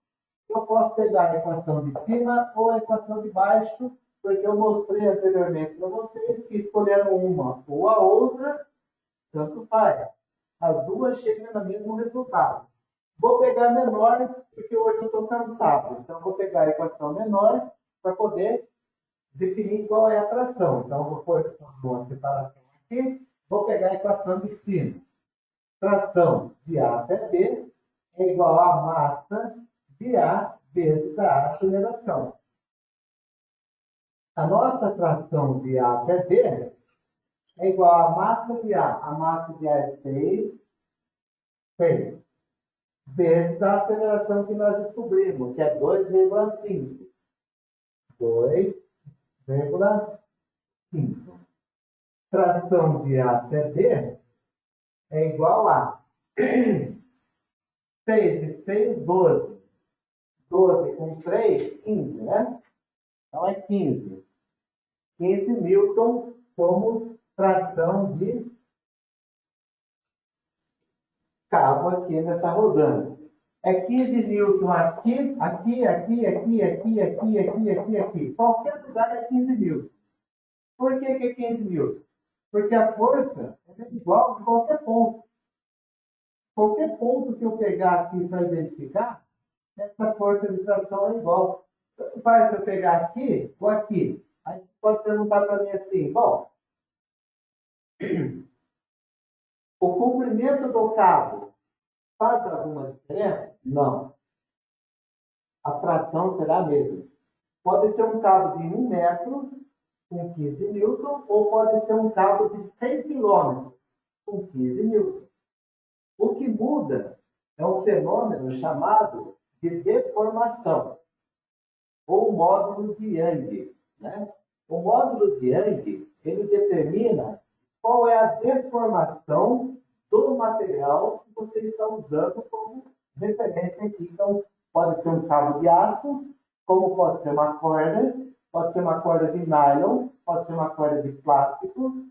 eu posso pegar a equação de cima ou a equação de baixo, porque eu mostrei anteriormente para vocês que escolhendo uma ou a outra, tanto faz. As duas chegam no mesmo resultado. Vou pegar a menor, porque hoje eu estou cansado. Então, vou pegar a equação menor para poder definir qual é a tração. Então, vou pôr uma separação aqui. Vou pegar a equação de cima. Tração de A até B é igual a massa de A vezes a aceleração. A nossa tração de A até B é igual a massa de A. A massa de A é 6 vezes a aceleração que nós descobrimos, que é 2,5. 2,5. Tração de A até B é igual a 6 vezes 6, 12. 12 com 3, 15, né? Então é 15. 15 newton como tração de cabo aqui nessa rodando. É 15 newton aqui, aqui, aqui, aqui, aqui, aqui, aqui, aqui, aqui. Qualquer lugar é 15 newton. Por que é 15 newton? Porque a força é igual em qualquer ponto. Qualquer ponto que eu pegar aqui para identificar, essa força de tração é igual. Tanto faz se eu pegar aqui ou aqui. Aí você pode perguntar para mim assim, bom, o comprimento do cabo faz alguma diferença? Não. A tração será a mesma. Pode ser um cabo de 1 metro com 15 newton ou pode ser um cabo de 100 quilômetros com 15 newton. O que muda é um fenômeno chamado de deformação, ou módulo de Young. Né? O módulo de Young ele determina qual é a deformação do material que você está usando como referência aqui. Então, pode ser um cabo de aço, como pode ser uma corda de nylon, pode ser uma corda de plástico,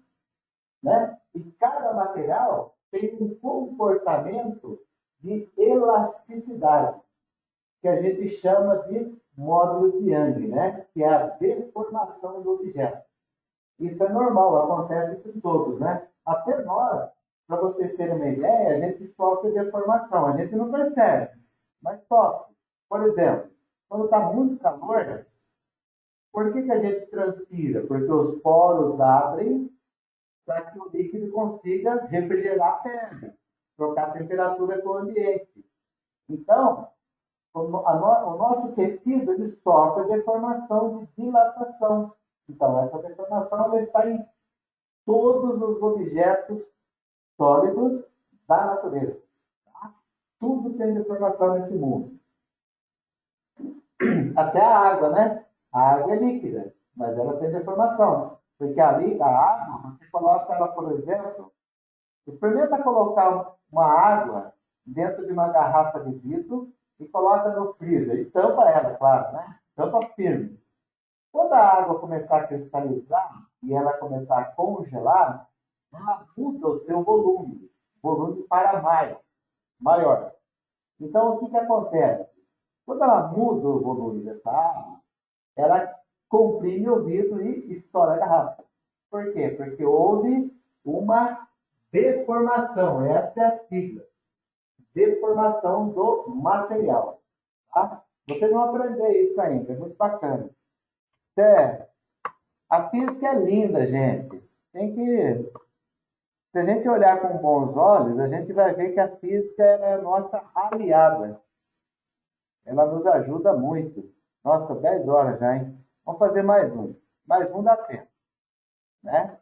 né? E cada material tem um comportamento de elasticidade, que a gente chama de módulo de Young, né? Que é a deformação do objeto. Isso é normal, acontece com todos, né? Até nós, para vocês terem uma ideia, a gente sofre deformação. A gente não percebe, mas sofre. Por exemplo, quando está muito calor, por que a gente transpira? Porque os poros abrem para que o líquido consiga refrigerar a pele, trocar a temperatura com o ambiente. Então, o nosso tecido ele sofre deformação de dilatação. Então, essa deformação ela está em todos os objetos sólidos da natureza. Tá? Tudo tem deformação nesse mundo. Até a água, né? A água é líquida, mas ela tem deformação. Porque ali, a água, você coloca ela, por exemplo, experimenta colocar uma água dentro de uma garrafa de vidro e coloca no freezer. E tampa ela, claro, né? Tampa firme. Quando a água começar a cristalizar e ela começar a congelar, ela muda o seu volume. Volume para maior. Então, o que acontece? Quando ela muda o volume dessa água, ela comprime o vidro e estoura a garrafa. Por quê? Porque houve uma deformação. Essa é a sigla. Deformação do material. Tá? Vocês vão aprender isso ainda. É muito bacana. Certo. A física é linda, gente. tem que, se a gente olhar com bons olhos, a gente vai ver que a física é a nossa aliada. Ela nos ajuda muito. Nossa, 10 horas já, hein? Vamos fazer mais um. Mais um dá tempo, né?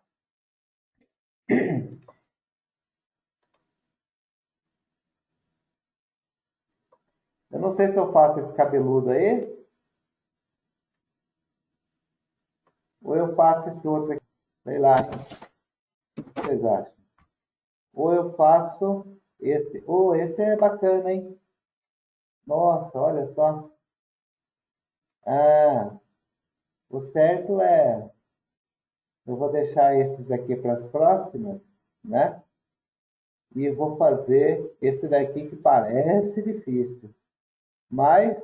Eu não sei se eu faço esse cabeludo aí, ou eu faço esse outro aqui. Sei lá, o que vocês acham? Ou eu faço esse. Oh, esse é bacana, hein? Nossa, olha só. Ah, o certo é. Eu vou deixar esses daqui para as próximas, né? E vou fazer esse daqui que parece difícil. Mas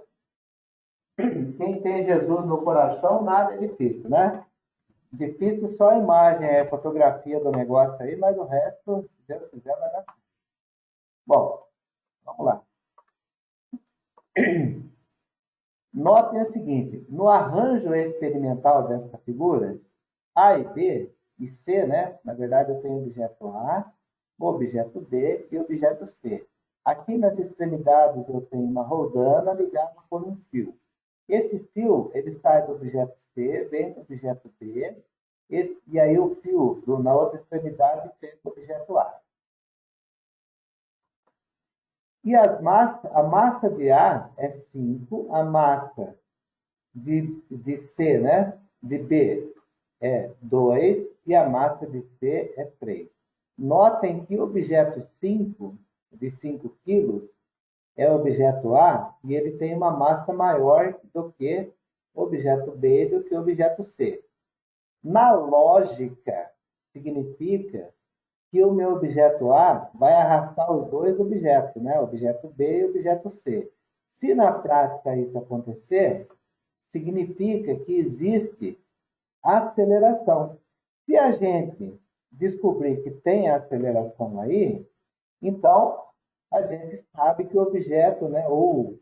quem tem Jesus no coração, nada é difícil, né? Difícil só a imagem, a fotografia do negócio aí, mas o resto, se Deus quiser, vai dar certo. Bom, vamos lá. Notem o seguinte: no arranjo experimental desta figura, A e B e C, né? Na verdade, eu tenho o objeto A, o objeto B e o objeto C. Aqui nas extremidades eu tenho uma roldana ligada por um fio. Esse fio ele sai do objeto C, vem do objeto B, e aí o fio na outra extremidade pega o objeto A. E a massa de A é 5, a massa de C, né? De B é 2 e a massa de C é 3. Notem que o objeto 5, de 5 quilos, é o objeto A e ele tem uma massa maior do que o objeto B e do que o objeto C. Na lógica, significa que o meu objeto A vai arrastar os dois objetos, né? O objeto B e o objeto C. Se na prática isso acontecer, significa que existe aceleração. Se a gente descobrir que tem aceleração aí, então a gente sabe que o objeto, né, ou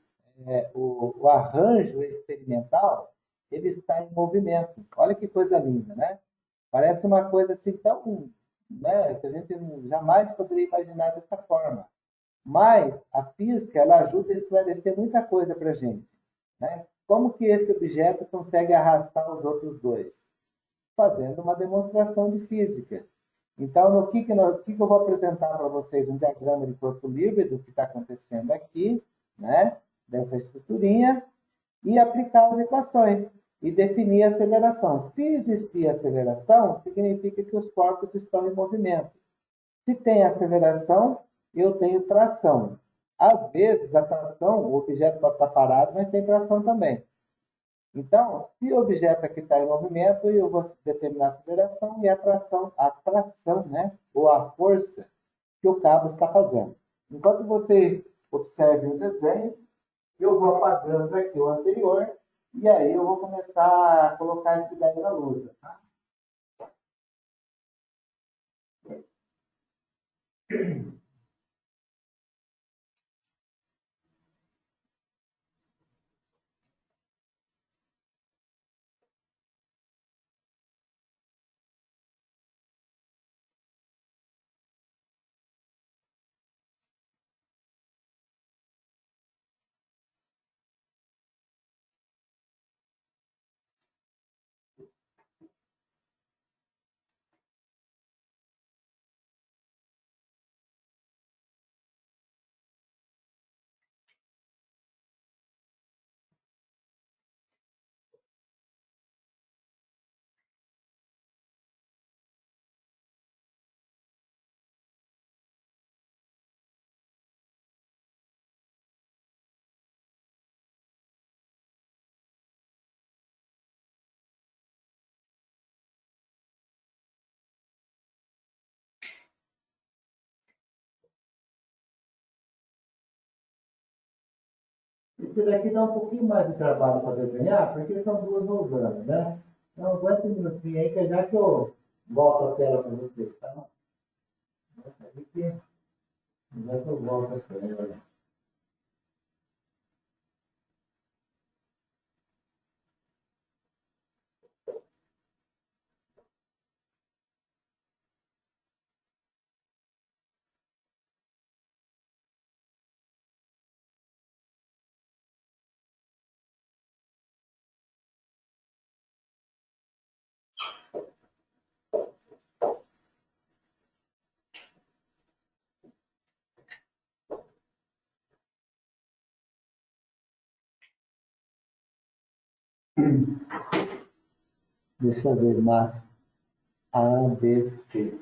o arranjo experimental, ele está em movimento. Olha que coisa linda, né? Parece uma coisa assim tão, né, que a gente jamais poderia imaginar dessa forma. Mas a física ela ajuda a esclarecer muita coisa para a gente, né? Como que esse objeto consegue arrastar os outros dois? Fazendo uma demonstração de física. Então, no que eu vou apresentar para vocês? Um diagrama de corpo livre do que está acontecendo aqui, né? Dessa estruturinha, e aplicar as equações e definir a aceleração. Se existir aceleração, significa que os corpos estão em movimento. Se tem aceleração, eu tenho tração. Às vezes, a tração, o objeto pode estar parado, mas tem tração também. Então, se o objeto aqui está em movimento, eu vou determinar a aceleração e a tração, né? Ou a força que o cabo está fazendo. Enquanto vocês observem o desenho, eu vou apagando aqui o anterior e aí eu vou começar a colocar esse daí na lousa. Tá? Esse daqui dá um pouquinho mais de trabalho para desenhar, porque são duas rosas, né? Então, aguenta um minutinho aí, que já que eu volto a tela para vocês, tá? Aí que já que eu volto a tela. Deixa eu ver, massa ABC.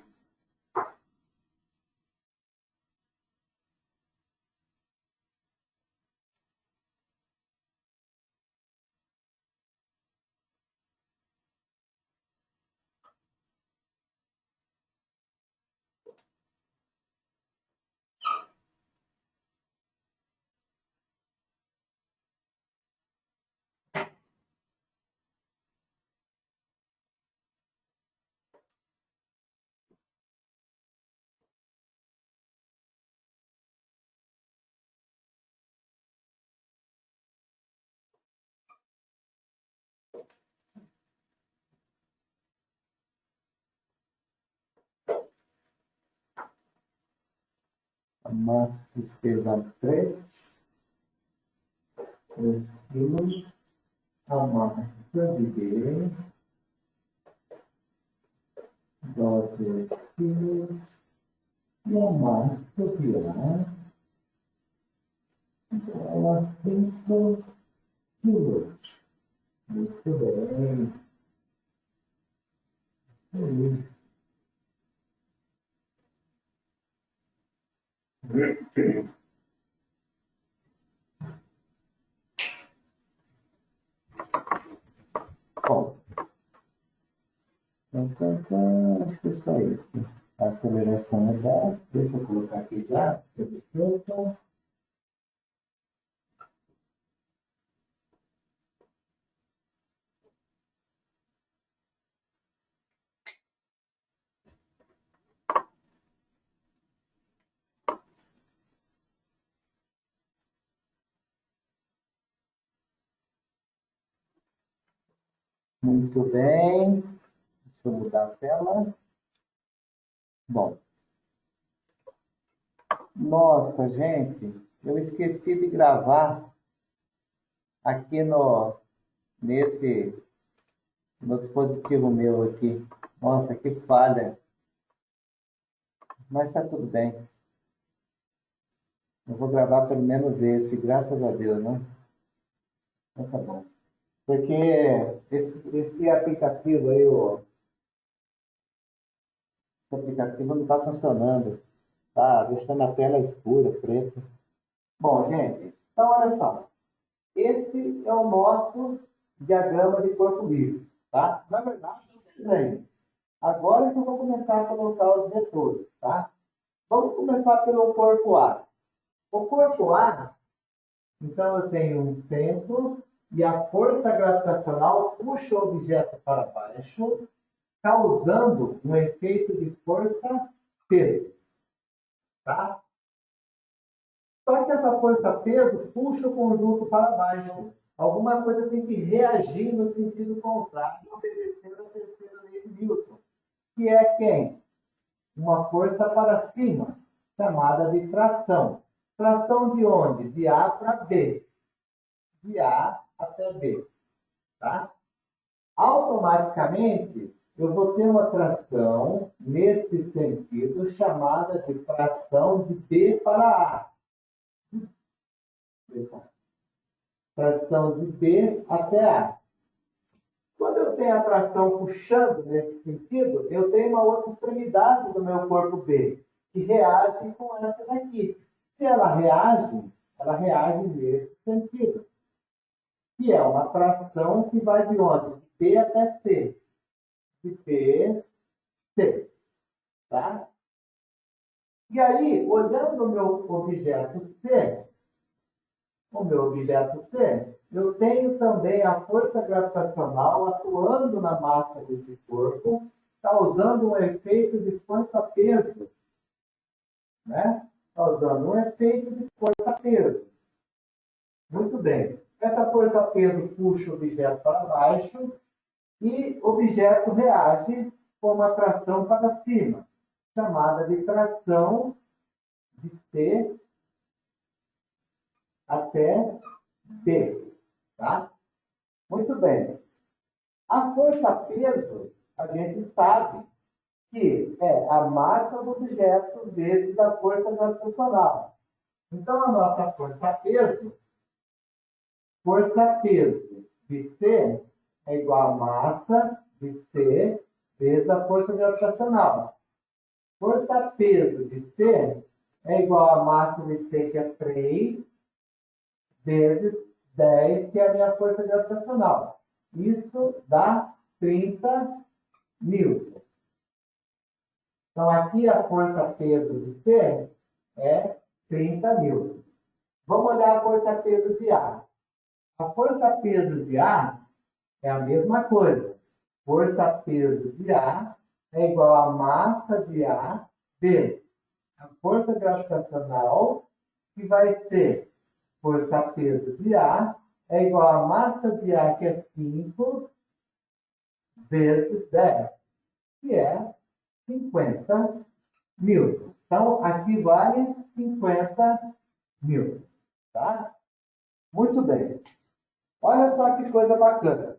A massa que seja 3 quilos, a massa de B, 2 quilos, e a massa de A, ela 5 quilos. Muito bem. Bom, então, acho que é só isso. A aceleração é 10. Deixa eu colocar aqui já. Muito bem. Deixa eu mudar a tela. Bom. Nossa, gente, eu esqueci de gravar aqui no dispositivo meu aqui. Nossa, que falha. Mas está tudo bem. Eu vou gravar pelo menos esse, graças a Deus, né? Então tá bom. Porque esse aplicativo aí, esse aplicativo não está funcionando. Tá deixando a tela escura, preta. Bom, gente, então olha só. Esse é o nosso diagrama de corpo livre, tá? Na verdade, eu desenho. Agora que eu vou começar a colocar os vetores, tá? Vamos começar pelo corpo A. O corpo A, então eu tenho um centro e a força gravitacional puxa o objeto para baixo, causando um efeito de força-peso, tá? Só que essa força-peso puxa o conjunto para baixo. Alguma coisa tem que reagir no sentido contrário, obedecendo a terceira lei de Newton, que é quem? Uma força para cima, chamada de tração. Tração de onde? De A para B. De A até B. Tá? Automaticamente, eu vou ter uma tração nesse sentido, chamada de tração de B para A. Tração de B até A. Quando eu tenho a tração puxando nesse sentido, eu tenho uma outra extremidade do meu corpo B, que reage com essa daqui. Se ela reage nesse sentido. Que é uma tração que vai de onde? De B até C. De B, C. Tá? E aí, olhando o meu objeto C, eu tenho também a força gravitacional atuando na massa desse corpo, causando um efeito de força-peso, né? Causando um efeito de força-peso. Muito bem. Essa força-peso puxa o objeto para baixo e o objeto reage com uma tração para cima, chamada de tração de C até B. Tá? Muito bem. A a gente sabe que é a massa do objeto vezes a força gravitacional. Então, a nossa força-peso de C é igual a massa de C vezes a força gravitacional. Força-peso de C é igual a massa de C, que é 3, vezes 10, que é a minha força gravitacional. Isso dá 30 newtons. Então, aqui a força-peso de C é 30 newtons. Vamos olhar a força-peso de A. A força-peso de A é a mesma coisa. Força-peso de A é igual a massa de A vezes a força gravitacional, que vai ser força-peso de A é igual a massa de A, que é 5, vezes 10, que é 50 newtons. Então, aqui vale 50 newtons. Tá? Muito bem. Olha só que coisa bacana.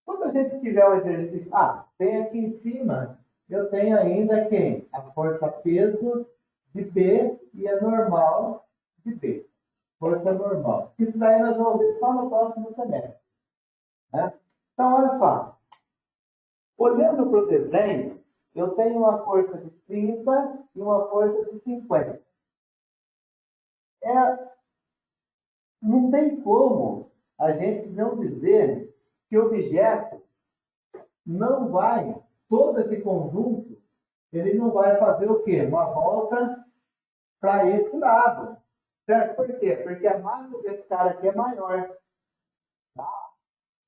Quando a gente tiver o exercício... tem aqui em cima, eu tenho ainda quem? A força-peso de B e a normal de B. Força normal. Isso daí nós vamos ver só no próximo semestre. Né? Então, olha só. Olhando para o desenho, eu tenho uma força de 30 e uma força de 50. Não tem como a gente não dizer que o objeto não vai, todo esse conjunto, ele não vai fazer o quê? Uma volta para esse lado. Certo? Por quê? Porque a massa desse cara aqui é maior. Tá?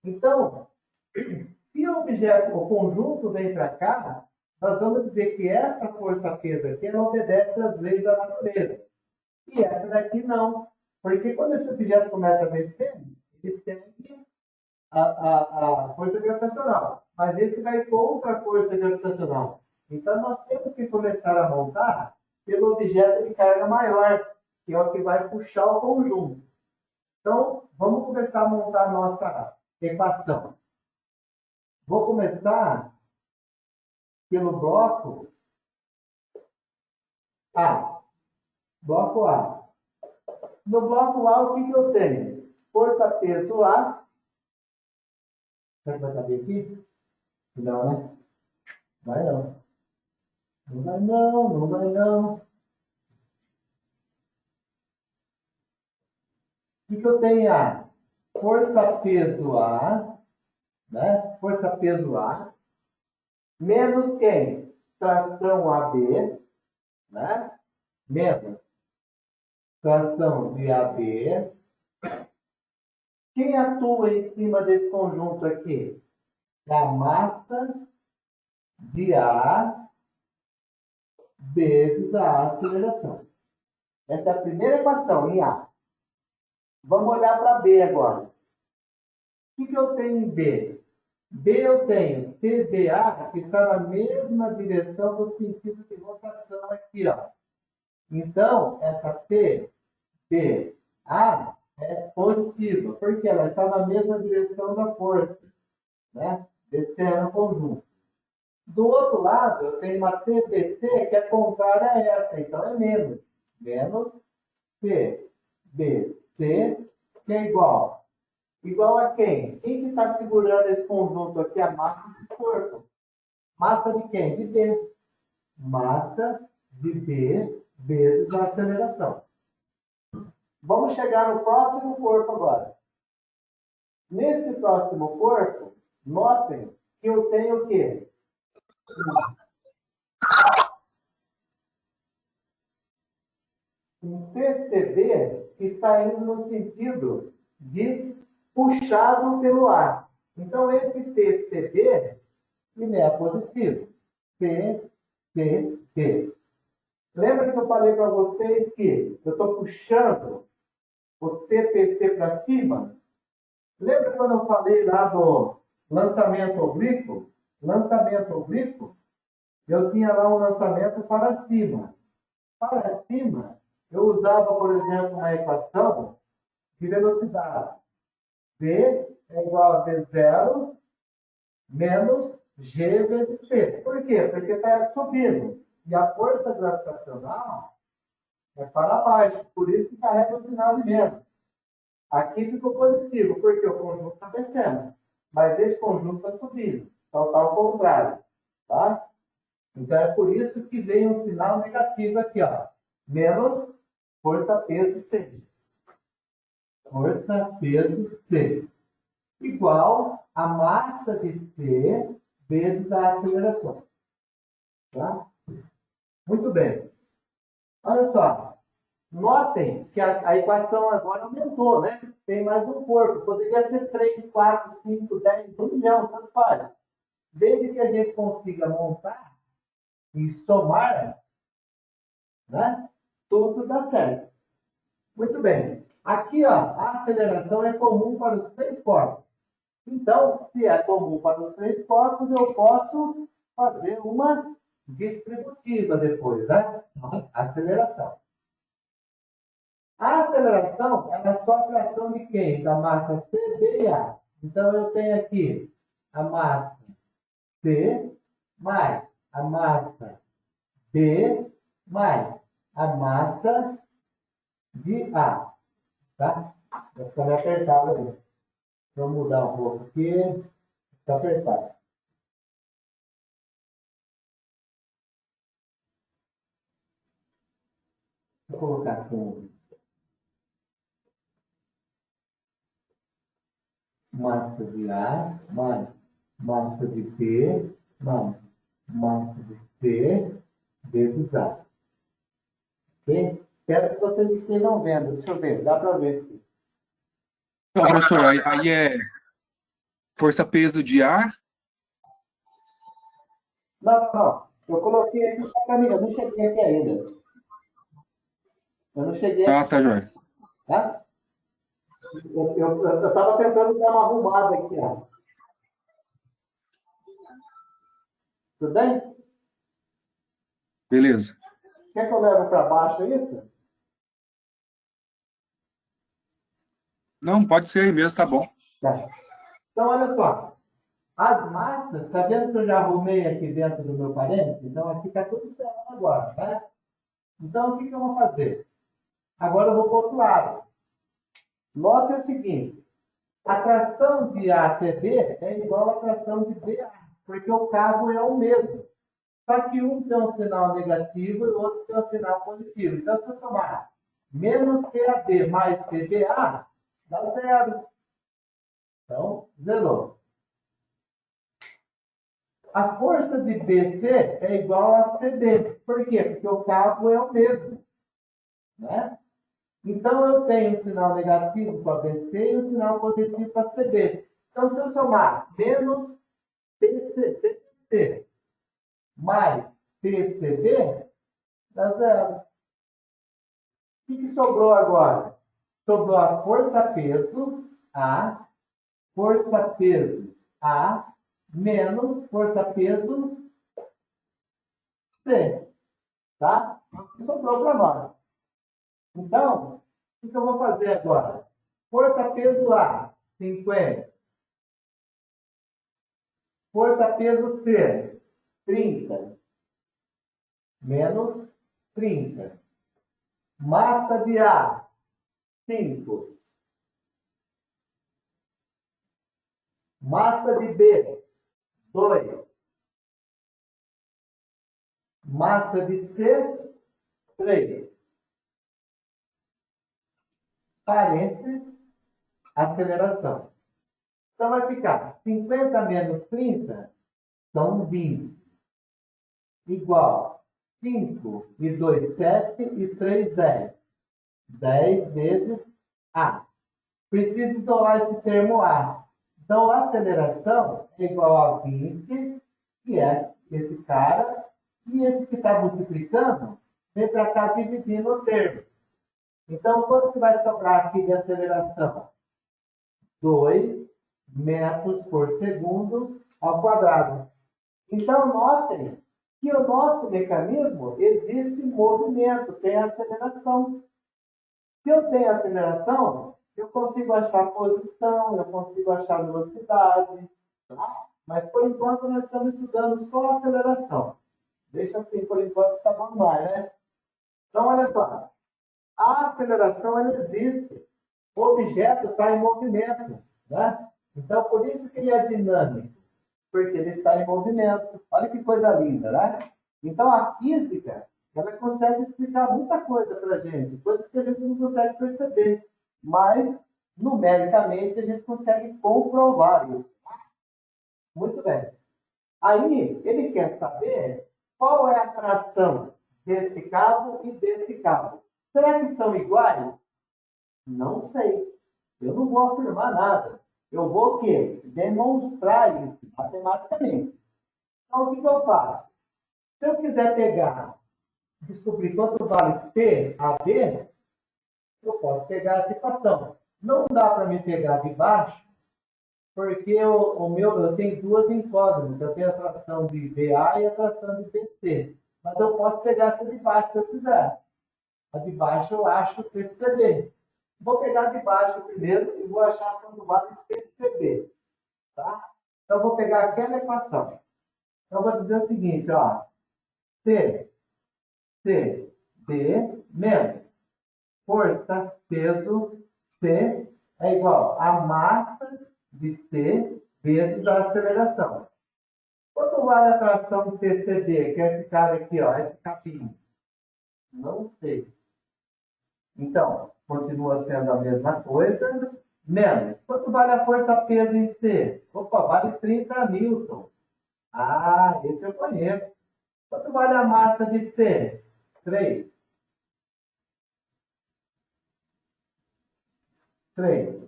Então, se o objeto, o conjunto vem para cá, nós vamos dizer que essa força-peso aqui, ela obedece às leis da natureza. E essa daqui não. Porque quando esse objeto começa a descer, ele segue a força gravitacional. Mas esse vai contra a força gravitacional. Então, nós temos que começar a montar pelo objeto de carga maior, que é o que vai puxar o conjunto. Então, vamos começar a montar a nossa equação. Vou começar pelo bloco A. Bloco A. No bloco A, o que eu tenho? Força-peso A. Será que vai caber aqui? Não, né? Vai não. Não vai não, não vai não. O que eu tenho A? Força-peso A, né? Força-peso A, menos quem? Tração AB, né? Menos tração de AB. Quem atua em cima desse conjunto aqui? A massa de A vezes a aceleração. Essa é a primeira equação em A. Vamos olhar para B agora. O que eu tenho em B? B eu tenho TBA, que está na mesma direção do sentido de rotação aqui, ó. Então, essa TBA é positiva, porque ela está na mesma direção da força, né? Descendo o conjunto. Do outro lado, eu tenho uma TBC que é contrária a essa, então é menos. Menos TBC, que é igual. Igual a quem? Quem que está segurando esse conjunto aqui? A massa desse corpo. Massa de quem? De B. Massa de B vezes a aceleração. Vamos chegar no próximo corpo agora. Nesse próximo corpo, notem que eu tenho o quê? Um TCB que está indo no sentido de puxado pelo ar. Então, esse TCB, ele é positivo. TCB. Lembra que eu falei para vocês que eu estou puxando o TPC para cima? Lembra quando eu falei lá do lançamento oblíquo? Lançamento oblíquo, eu tinha lá um lançamento para cima. Para cima, eu usava, por exemplo, uma equação de velocidade. V é igual a V0 menos G vezes T. Por quê? Porque está subindo. E a força gravitacional é para baixo. Por isso que carrega o sinal de menos. Aqui ficou positivo, porque o conjunto está descendo. Mas esse conjunto está subindo. Então está ao contrário. Tá? Então é por isso que vem um sinal negativo aqui. Ó. Menos força peso C. Força peso C. Igual a massa de C vezes a aceleração. Tá? Muito bem. Olha só. Notem que a equação agora aumentou, né? Tem mais um corpo. Poderia ter 3, 4, 5, 10, 1 milhão, tanto faz. Desde que a gente consiga montar e somar, né? Tudo dá certo. Muito bem. Aqui, ó, a aceleração é comum para os três corpos. Então, se é comum para os três corpos, eu posso fazer uma distributiva depois, né? Aceleração. A aceleração é só a fração de quem? Da massa C, B e A. Então, eu tenho aqui a massa C mais a massa B mais a massa de A. Tá? Vai ficar meio apertado aí. Vamos mudar um pouco aqui. Está apertado. Vou colocar aqui massa de A mais massa de B mais massa de C vezes A. Ok? Espero que vocês estejam vendo. Deixa eu ver. Dá para ver se. Não, professor, aí é força-peso de ar. Não, não. Eu coloquei aqui só para mim. Eu não cheguei aqui ainda. Eu não cheguei Ah, aqui. tá, Jorge. Tá? Eu estava tentando dar uma arrumada aqui. Ó. Tudo bem? Beleza. Quer que eu leve para baixo isso? Não, pode ser aí mesmo, tá bom. Tá. Então, olha só. As massas, tá vendo que eu já arrumei aqui dentro do meu parênteses? Então, aqui está tudo certo agora, né? Então, o que eu vou fazer? Agora eu vou para o outro lado. Note o seguinte. A tração de A até B é igual à tração de B a A, porque o cabo é o mesmo. Só que um tem um sinal negativo e o outro tem um sinal positivo. Então, se eu somar menos TAB mais TBA, dá zero. Então, zerou. A força de BC é igual a CB. Por quê? Porque o cabo é o mesmo. Né? Então, eu tenho um sinal negativo para BC e um sinal positivo para CB. Então, se eu somar menos BC mais PCB, dá zero. O que sobrou agora? Sobrou a força-peso A, força-peso A, menos força-peso C. Tá? Sobrou para nós. Então, o que eu vou fazer agora? Força-peso A, 50. Força-peso C, 30. Menos 30. Massa de A, 5. Massa de B, 2. Massa de C, 3. Parênteses, aceleração. Então vai ficar 50 menos 30 são 20. Igual 5 e 2, 7 e 3, 10. 10 vezes A. Preciso isolar esse termo A. Então, a aceleração é igual a 20, que é esse cara, e esse que está multiplicando, vem para cá dividindo o termo. Então, quanto que vai sobrar aqui de aceleração? 2 metros por segundo ao quadrado. Então, notem que o nosso mecanismo existe movimento, tem aceleração. Se eu tenho aceleração, eu consigo achar posição, eu consigo achar velocidade. Tá? Mas, por enquanto, nós estamos estudando só a aceleração. Deixa assim, por enquanto, está bom demais, né? Então, olha só. A aceleração, ela existe. O objeto está em movimento, né? Então, por isso que ele é dinâmico. Porque ele está em movimento. Olha que coisa linda, né? Então, a física, ela consegue explicar muita coisa para a gente. Coisas que a gente não consegue perceber. Mas, numericamente, a gente consegue comprovar isso. Muito bem. Aí, ele quer saber qual é a tração desse cabo e desse cabo. Será que são iguais? Não sei. Eu não vou afirmar nada. Eu vou o quê? Demonstrar isso matematicamente. Então, o que eu faço? Se eu quiser pegar, descobrir quanto vale P a B, eu posso pegar essa equação. Não dá para me pegar de baixo, porque eu tenho duas incógnitas. Eu tenho a tração de BA e a tração de BC. Mas eu posso pegar essa de baixo se eu quiser. A de baixo eu acho PCB. Vou pegar de baixo primeiro e vou achar quando vale PCB. Tá? Então, vou pegar aquela equação. Então, vou dizer o seguinte, ó. CB menos força, peso, C é igual a massa de C vezes a aceleração. Quanto vale a tração PCB, que é esse cara aqui, ó, esse capinho? Não sei. Então, continua sendo a mesma coisa, menos. Quanto vale a força peso em C? Opa, vale 30 newton. Ah, esse eu conheço. Quanto vale a massa de C? 3. 3.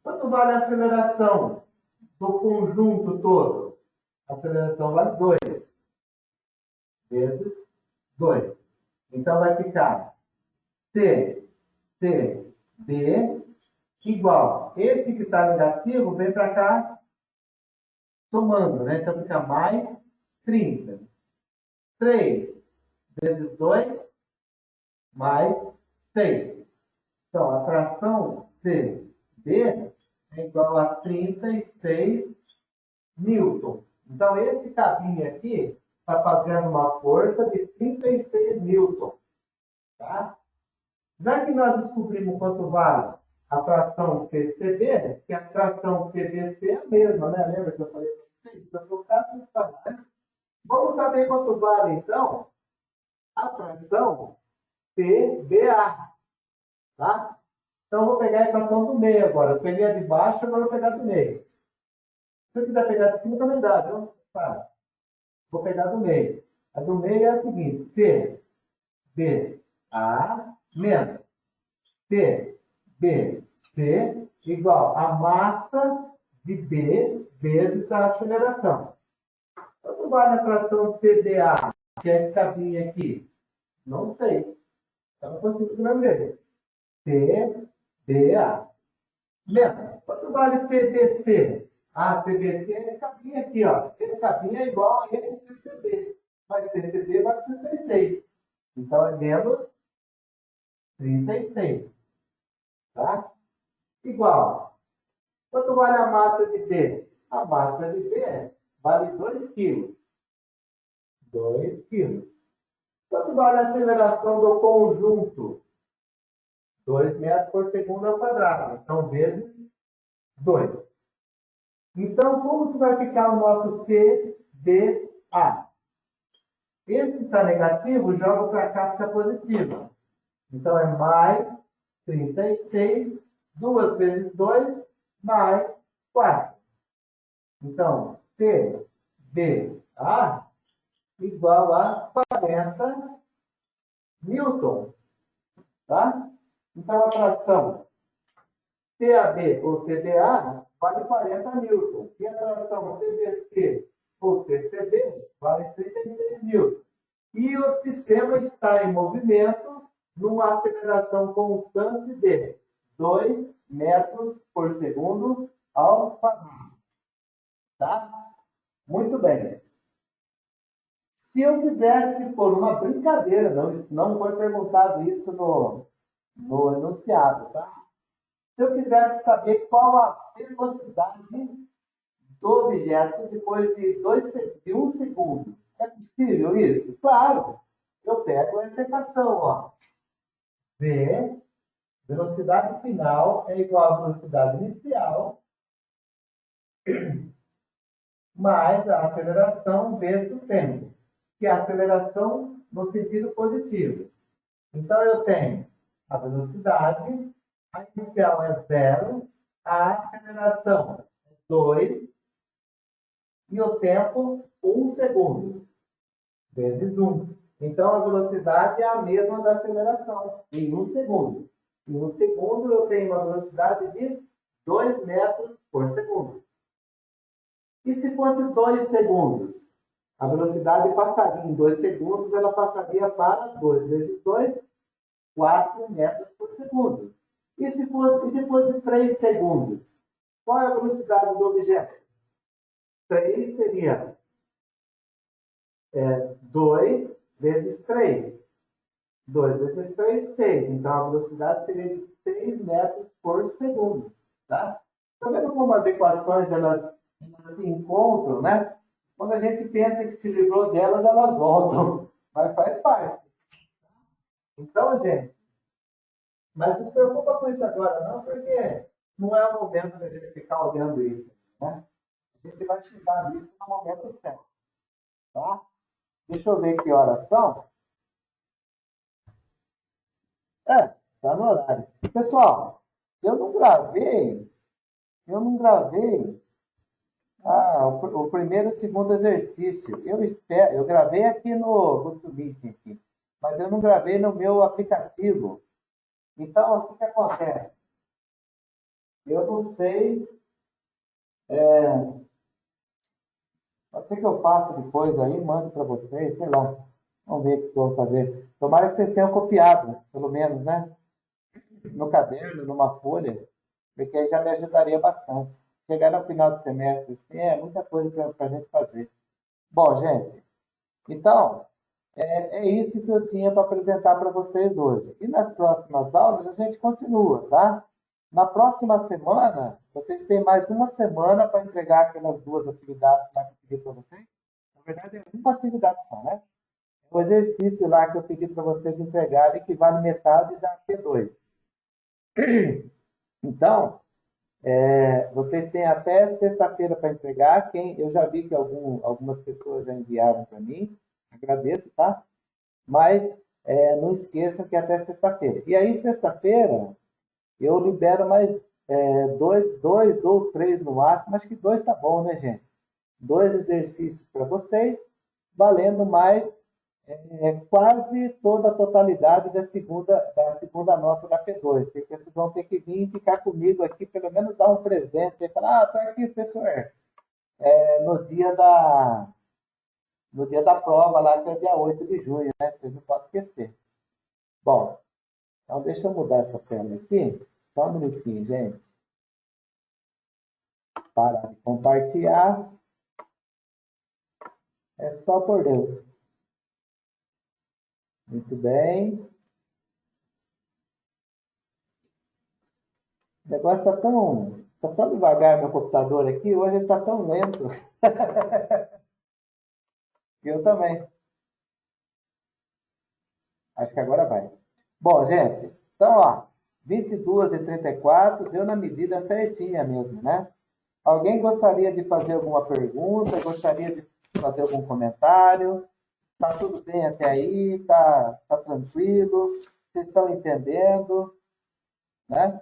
Quanto vale a aceleração do conjunto todo? A aceleração vale 2 vezes 2. Então, vai ficar TCB igual. Esse que está negativo vem para cá somando, né? Então, fica mais 30. 3 vezes 2 mais 6. Então, a tração CB é igual a 36 newton. Então, esse cabinho aqui está fazendo uma força de 36 newton. Tá? Já que nós descobrimos quanto vale a tração PCB, que a tração PVC é a mesma, né? Lembra que eu falei para vocês? Se eu trocar, tudo faz, né? Vamos saber quanto vale, então, a tração PBA. Tá? Então, eu vou pegar a equação do meio agora. Eu peguei a de baixo, agora eu vou pegar do meio. Se eu quiser pegar de cima, também dá, viu? Tá. Vou pegar do meio. A do meio é a seguinte: PBA menos PBC igual a massa de B vezes a aceleração. Quanto vale a tração PDA, que é esse cabinho aqui? Não sei. Então, não consigo do mesmo jeito. PBA. Menos. Quanto vale PBC? Ah, PBC é esse cabinho aqui, ó. Esse cabinho é igual a esse PCB. Mas PCB vale 36. Então, é menos 36. Tá? Igual. Quanto vale a massa de B? A massa de B vale 2 kg. 2 kg. Quanto vale a aceleração do conjunto? 2 metros por segundo ao quadrado. Então, vezes 2. Então, como que vai ficar o nosso PBA? Esse está negativo, joga para cá, fica positivo. Então, é mais 36, 2 vezes 2, mais 4. Então, PBA igual a 40 newton. Tá? Então, a tração TAB ou TBA vale 40 newton. E a tração TBC ou TCB vale 36 newton. E o sistema está em movimento numa aceleração constante de 2 metros por segundo ao quadrado. Tá? Muito bem. Se eu quisesse pôr uma brincadeira, não foi perguntado isso no enunciado, tá? Se eu quisesse saber qual a velocidade do objeto depois de 1 segundo. É possível isso? Claro. Eu pego essa equação, ó. V, velocidade final é igual à velocidade inicial, mais a aceleração vezes o tempo, que é a aceleração no sentido positivo. Então, eu tenho a velocidade, a inicial é 0, a aceleração é 2, e o tempo, 1 segundo, vezes 1. Então, a velocidade é a mesma da aceleração, em 1 segundo. Em 1 segundo, eu tenho uma velocidade de 2 metros por segundo. E se fosse 2 segundos? A velocidade passaria em 2 segundos, ela passaria para 2 vezes 2, 4 metros por segundo. E se fosse depois de 3 segundos? Qual é a velocidade do objeto? 3 seria 2 vezes 3. 2 vezes 3, 6. Então, a velocidade seria de 6 metros por segundo. Tá? Tá vendo como as equações elas se encontram, né? Quando a gente pensa que se livrou delas, elas voltam. Mas faz parte. Então, gente, mas não se preocupa com isso agora, não, porque não é o momento da gente ficar olhando isso. Né? A gente vai chegar nisso no momento certo. Tá? Deixa eu ver que horas são. Tá no horário. Pessoal, eu não gravei o primeiro e o segundo exercício. Eu gravei aqui no GoToMeet aqui, mas eu não gravei no meu aplicativo. Então, o que acontece? Eu não sei. Pode ser que eu faça depois aí, mando para vocês, sei lá. Vamos ver o que eu vou fazer. Tomara que vocês tenham copiado, pelo menos, né? No caderno, numa folha, porque aí já me ajudaria bastante. Chegar no final do semestre, assim, é muita coisa para a gente fazer. Bom, gente, então, é isso que eu tinha para apresentar para vocês hoje. E nas próximas aulas a gente continua, tá? Na próxima semana, vocês têm mais uma semana para entregar aquelas 2 atividades lá que eu pedi para vocês. Na verdade, é uma atividade só, né? O exercício lá que eu pedi para vocês entregarem, que vale metade da P2. Então, vocês têm até sexta-feira para entregar. Eu já vi que algumas pessoas já enviaram para mim. Agradeço, tá? Mas não esqueçam que é até sexta-feira. E aí, sexta-feira, eu libero mais dois ou 3 no máximo. Acho que 2 tá bom, né, gente? 2 exercícios para vocês, valendo mais quase toda a totalidade da segunda nota da P2, porque vocês vão ter que vir e ficar comigo aqui, pelo menos dar um presente, e falar, tá aqui, professor, no dia da prova lá, que é dia 8 de junho, né? Vocês não podem esquecer. Bom, então deixa eu mudar essa tela aqui, só um minutinho, gente. Parar de compartilhar. É só por Deus. Muito bem. O negócio tá tão devagar meu computador aqui, hoje ele está tão lento. Eu também. Acho que agora vai. Bom, gente, então, ó, 22h34 deu na medida certinha mesmo, né? Alguém gostaria de fazer alguma pergunta? Gostaria de fazer algum comentário? Tá tudo bem até aí? Tá tranquilo? Vocês estão entendendo? Né?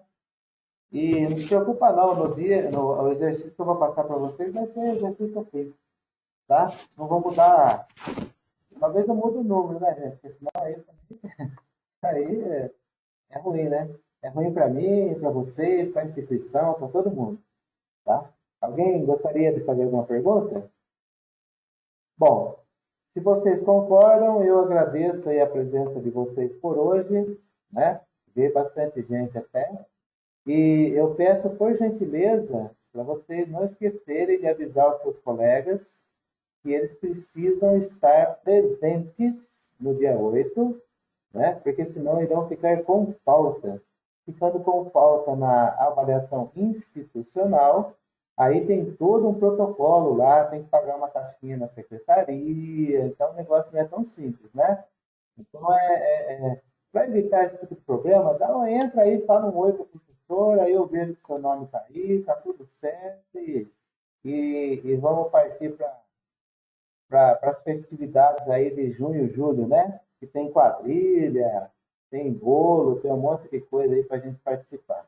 E não se preocupa não, no exercício que eu vou passar para vocês vai ser exercício assim, tá? Não vou mudar. Talvez eu mude o número, né, gente? Porque senão aí é ruim, né? É ruim para mim, para vocês, para a instituição, para todo mundo, tá? Alguém gostaria de fazer alguma pergunta? Bom, se vocês concordam, eu agradeço aí a presença de vocês por hoje, né? Ver bastante gente até. E eu peço, por gentileza, para vocês não esquecerem de avisar os seus colegas que eles precisam estar presentes no dia 8, né? Porque senão irão ficar com falta. Ficando com falta na avaliação institucional, Aí tem todo um protocolo lá, tem que pagar uma taxinha na secretaria, então o negócio não é tão simples, né? Então, para evitar esse tipo de problema, entra aí, fala um oi para o professor, aí eu vejo que seu nome está aí, está tudo certo, e vamos partir para as festividades aí de junho e julho, né? Que tem quadrilha, tem bolo, tem um monte de coisa aí para a gente participar,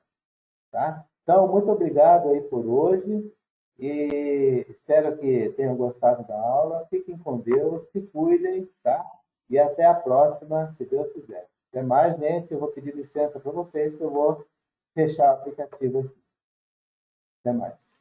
tá? Então, muito obrigado aí por hoje e espero que tenham gostado da aula. Fiquem com Deus, se cuidem, tá? E até a próxima, se Deus quiser. Até mais, gente. Eu vou pedir licença para vocês que eu vou fechar o aplicativo aqui. Até mais.